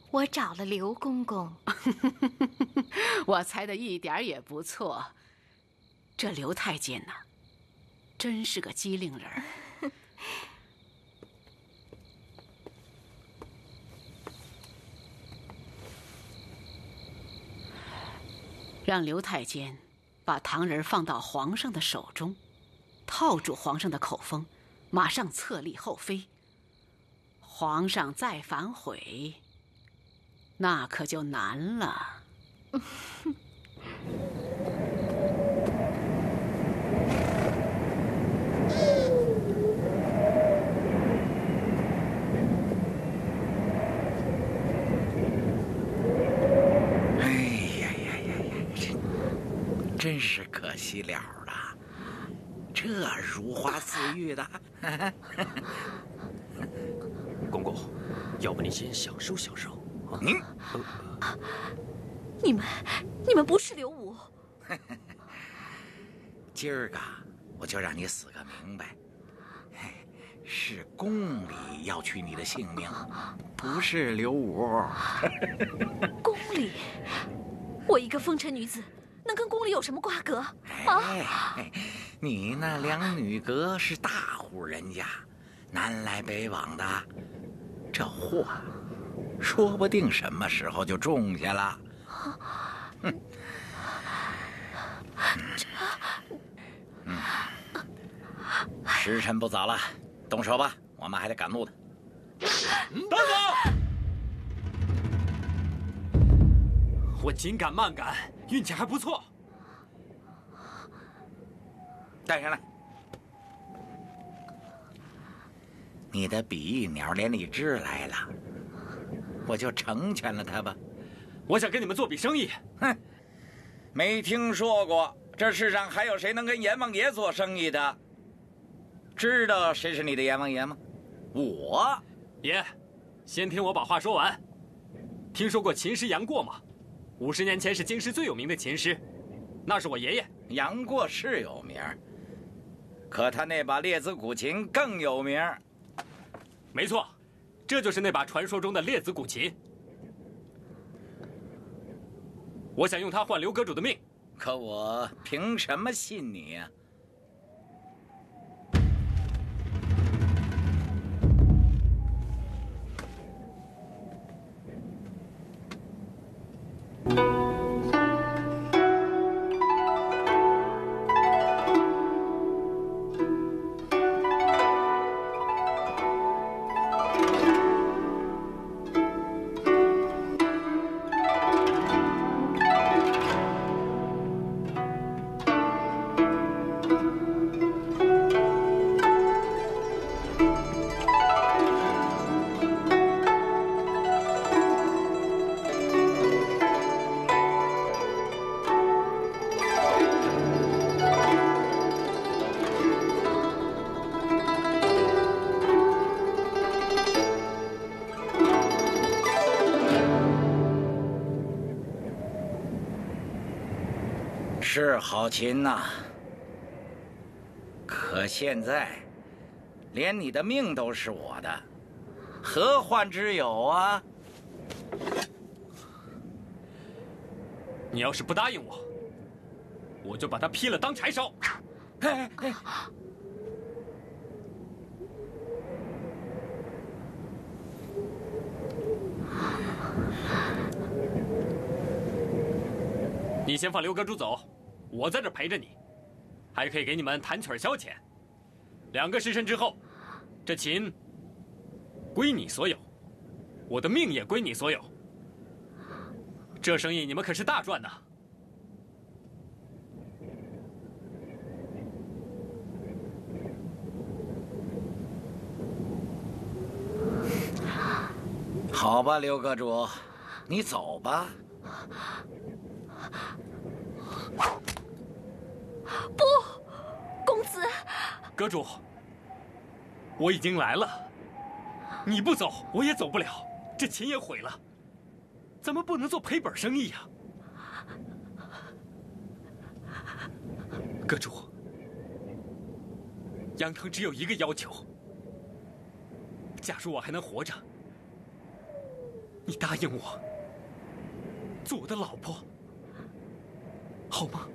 我找了刘公公。我猜的一点也不错。这刘太监呐，真是个机灵人儿。让刘太监把唐人放到皇上的手中，套住皇上的口风，马上册立后妃。皇上再反悔，那可就难了。真是可惜了了，这如花似玉的。公公，要不你先享受享受。你们不是刘武。今儿个我就让你死个明白，是宫里要取你的性命，不是刘武。宫里，我一个风尘女子，能跟宫里有什么瓜葛啊？你那两女阁是大户人家，南来北往的，这货说不定什么时候就种下了。时辰不早了，动手吧，我们还得赶路呢。大哥，我紧赶慢赶，运气还不错。带上来。你的比翼鸟连理枝来了，我就成全了他吧。我想跟你们做笔生意。哼，没听说过，这世上还有谁能跟阎王爷做生意的？知道谁是你的阎王爷吗？我。爷，先听我把话说完。听说过琴师杨过吗？50年前是京师最有名的琴师，那是我爷爷。杨过是有名，可他那把列子古琴更有名。没错，这就是那把传说中的列子古琴。我想用它换刘阁主的命，可我凭什么信你呀？是好琴呐，可现在连你的命都是我的，何患之有啊？你要是不答应我，我就把他劈了当柴烧。你先放刘阁主走，我在这陪着你，还可以给你们弹曲消遣。2个时辰之后，这琴归你所有，我的命也归你所有。这生意你们可是大赚呐！好吧，刘阁主，你走吧。不，公子。阁主，我已经来了，你不走，我也走不了，这琴也毁了。咱们不能做赔本生意呀。阁主，杨腾只有一个要求，假如我还能活着，你答应我，做我的老婆，好吗？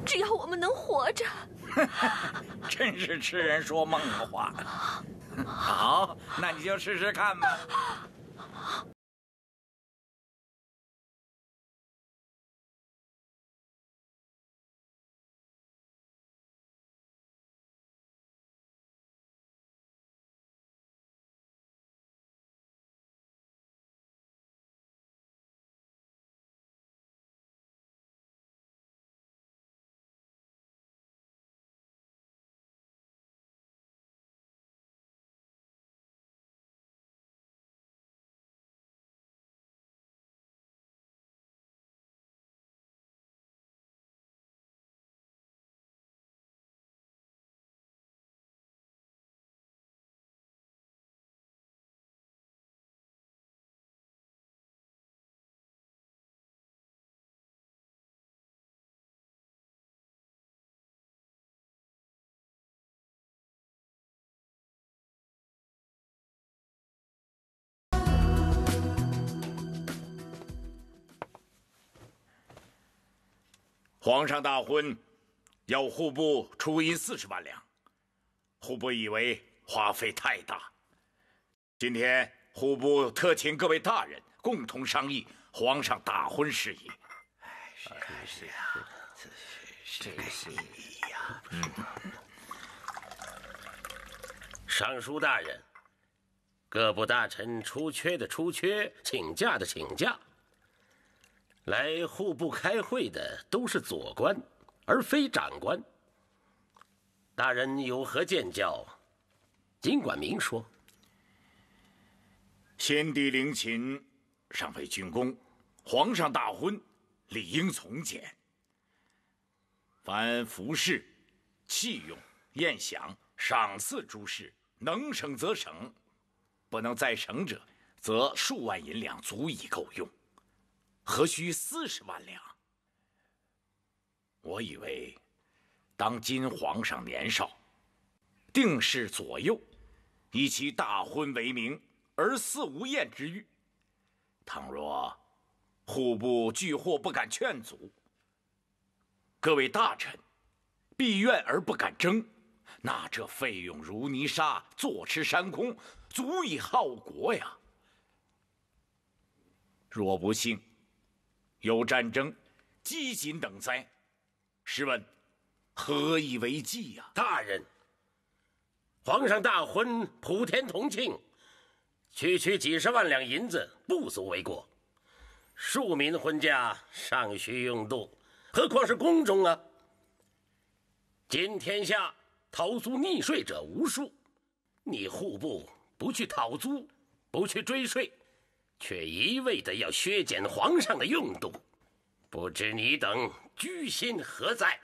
只要我们能活着。真是痴人说梦话。好，那你就试试看吧。皇上大婚，要户部出银40万两。户部以为花费太大，今天户部特请各位大人共同商议皇上大婚事宜。是呀，这个心意呀。尚书大人，各部大臣出缺的出缺，请假的请假。来户部开会的都是佐官，而非长官。大人有何见教，尽管明说。先帝陵寝尚未竣工，皇上大婚理应从简。凡服饰、器用、宴享、赏赐诸事，能省则省，不能再省者，则数万银两足以够用。何须40万两？我以为，当今皇上年少，定是左右，以其大婚为名而肆无厌之欲。倘若户部拒或不敢劝阻，各位大臣必怨而不敢争，那这费用如泥沙，坐吃山空，足以耗国呀。若不幸有战争、饥馑等灾，试问何以为继呀？大人，皇上大婚，普天同庆，区区几10万两银子不足为过。庶民婚嫁尚需用度，何况是宫中啊？今天下逃租逆税者无数，你户部不去讨租，不去追税，却一味的要削减皇上的用度，不知你等居心何在？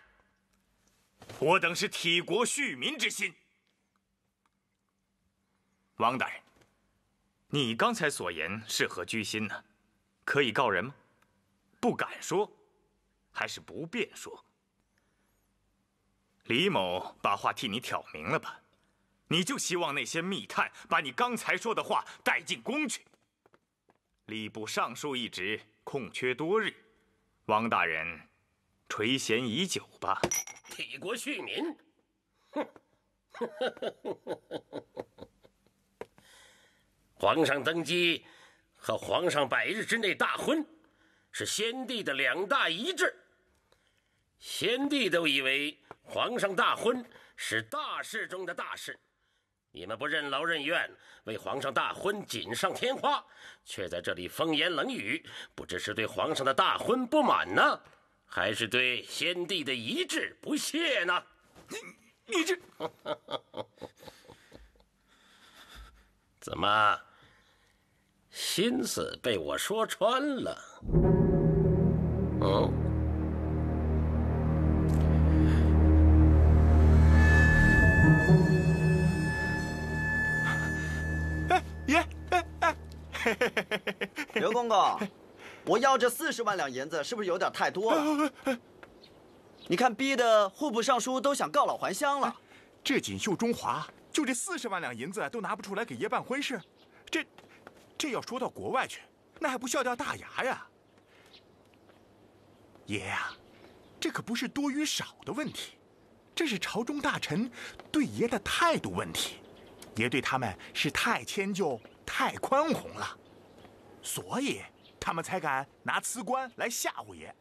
我等是体国恤民之心。王大人，你刚才所言是何居心呢？可以告人吗？不敢说，还是不便说？李某把话替你挑明了吧，你就希望那些密探把你刚才说的话带进宫去。吏部尚书一职空缺多日，王大人垂涎已久吧？替国恤民，哼！皇上登基和皇上100日之内大婚，是先帝的2大遗志。先帝都以为皇上大婚是大事中的大事，你们不任劳任怨，为皇上大婚锦上添花，却在这里风言冷语，不知是对皇上的大婚不满呢，还是对先帝的遗志不屑呢？你这怎么心思被我说穿了？哦。爷，刘公公，我要这40万两银子是不是有点太多了？你看，逼得户部尚书都想告老还乡了。这锦绣中华，就这40万两银子都拿不出来给爷办婚事，这要说到国外去，那还不笑掉大牙呀？爷呀，这可不是多与少的问题，这是朝中大臣对爷的态度问题。爷对他们是太迁就、太宽宏了，所以他们才敢拿辞官来吓唬爷。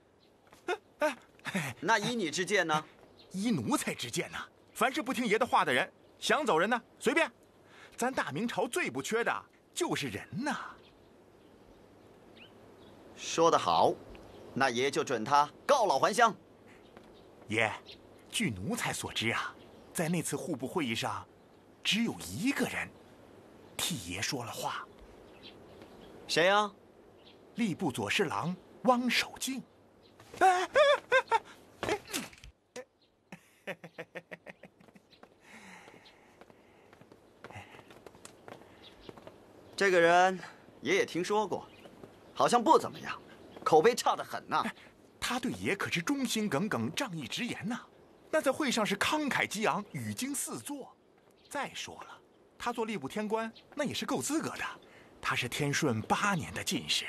那依你之见呢？依奴才之见呢？凡是不听爷的话的人，想走人呢，随便。咱大明朝最不缺的就是人呐。说得好，那爷就准他告老还乡。爷，据奴才所知啊，在那次户部会议上，只有一个人替爷说了话。谁呀？吏部左侍郎汪守敬。这个人爷也听说过，好像不怎么样，口碑差得很呐。他对爷可是忠心耿耿、仗义直言呐，那在会上是慷慨激昂、语惊四座。再说了，他做吏部天官那也是够资格的，他是天顺8年的进士，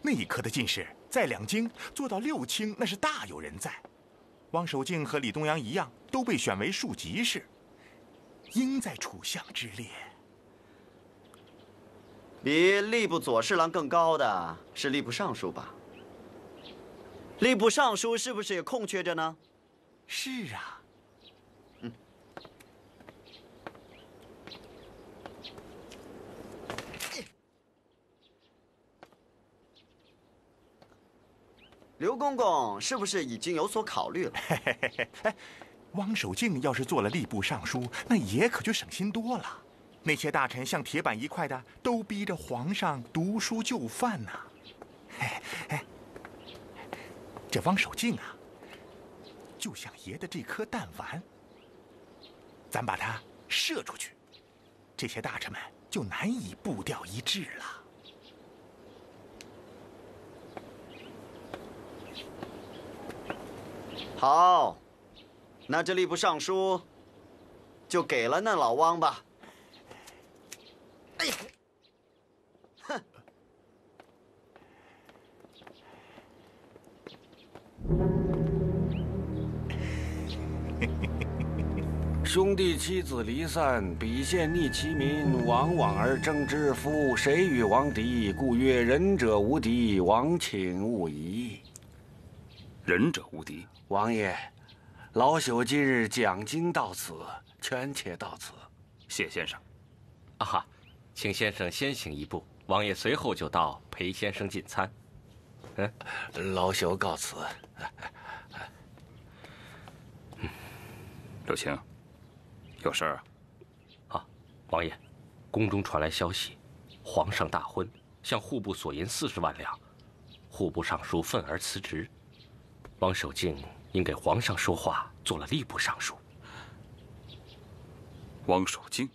那一科的进士在2京做到6卿，那是大有人在。汪守敬和李东阳一样，都被选为庶吉士，应在处相之列。比吏部左侍郎更高的是吏部尚书吧？吏部尚书是不是也空缺着呢？是啊。刘公公是不是已经有所考虑了？汪守敬要是做了吏部尚书，那爷可就省心多了。那些大臣像铁板一块的，都逼着皇上读书就范呐。这汪守敬啊，就像爷的这颗弹丸，咱把它射出去，这些大臣们就难以步调一致了。好，那这吏部尚书就给了那老汪吧。哎呀，哼！兄弟妻子离散，比县逆其民，往往而争之。夫谁与王敌？故曰：仁者无敌，王请勿疑。仁者无敌。王爷，老朽今日讲经到此，权且到此。谢先生。啊哈，请先生先行一步，王爷随后就到陪先生进餐。老朽告辞。柳青，有事儿啊？王爷，宫中传来消息，皇上大婚，向户部索银40万两，户部尚书愤而辞职。汪守敬因给皇上说话，做了吏部尚书。汪守敬，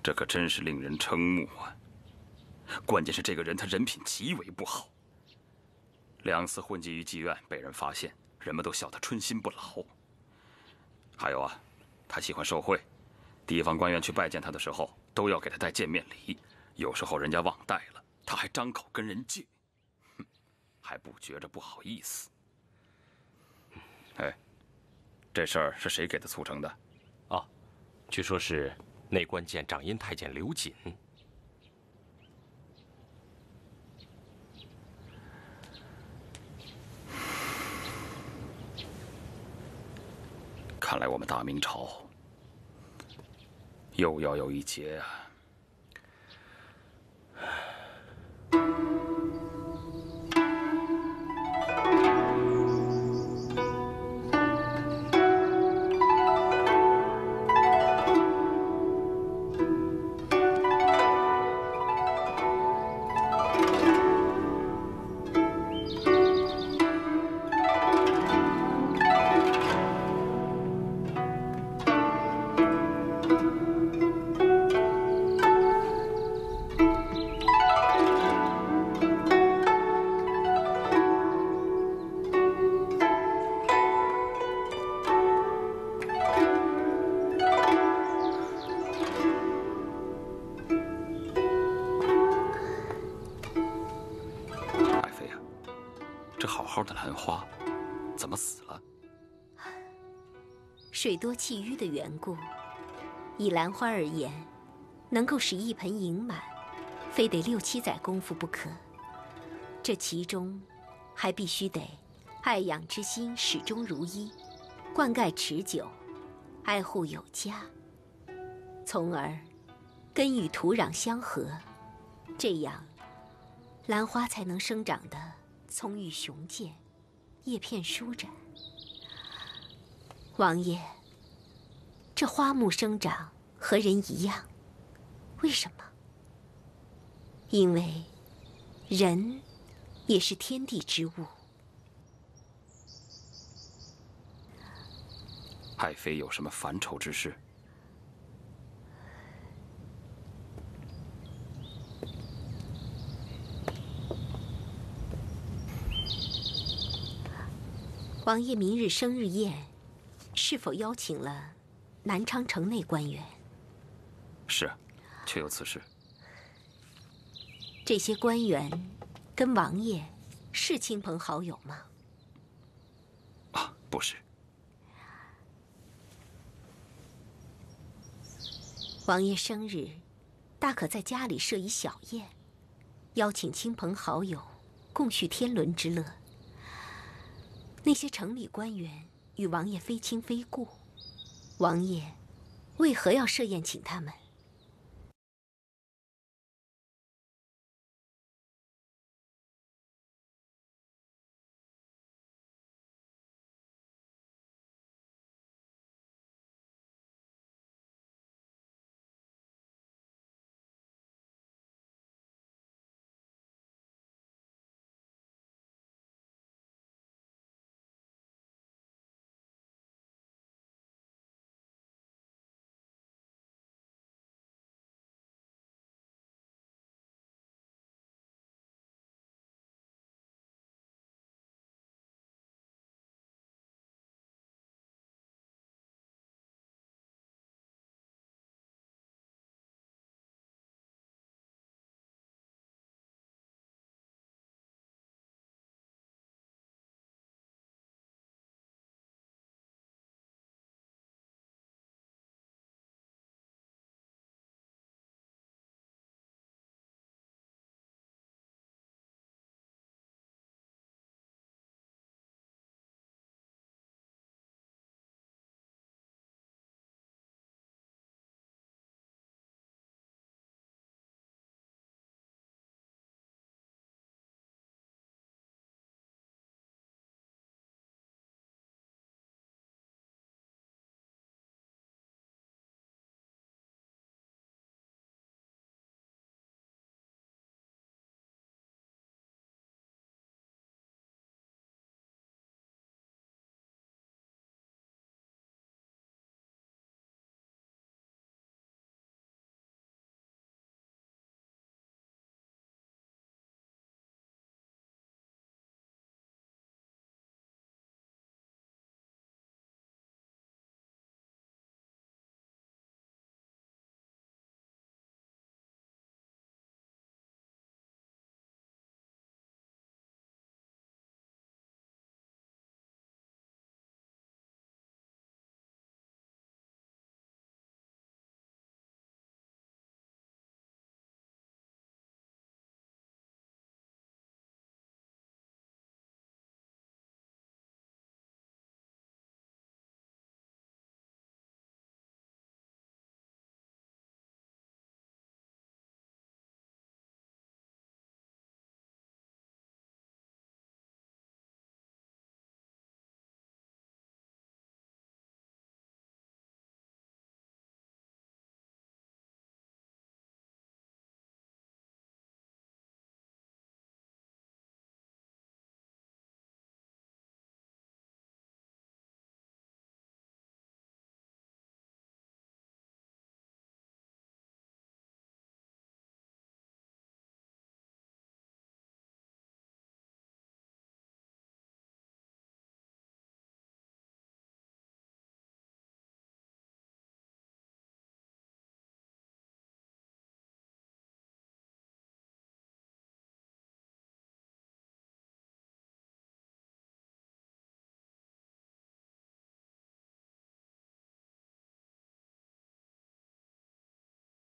这可真是令人瞠目啊！关键是这个人他人品极为不好，2次混迹于妓院被人发现，人们都笑他春心不老。还有啊，他喜欢受贿，地方官员去拜见他的时候都要给他带见面礼，有时候人家忘带了，他还张口跟人借，哼，还不觉着不好意思。哎，这事儿是谁给他促成的？哦，据说是内官监掌印太监刘瑾。看来我们大明朝又要有一劫啊！水多气瘀的缘故，以兰花而言，能够使一盆盈满，非得6、7载功夫不可。这其中，还必须得爱养之心始终如一，灌溉持久，爱护有加，从而根与土壤相合，这样兰花才能生长得葱郁雄健，叶片舒展。王爷，这花木生长和人一样，为什么？因为人也是天地之物。爱妃有什么烦愁之事？王爷明日生日宴，是否邀请了南昌城内官员？是，确有此事。这些官员跟王爷是亲朋好友吗？啊，不是。王爷生日，大可在家里设一小宴，邀请亲朋好友，共叙天伦之乐。那些城里官员与王爷非亲非故，王爷为何要设宴请他们？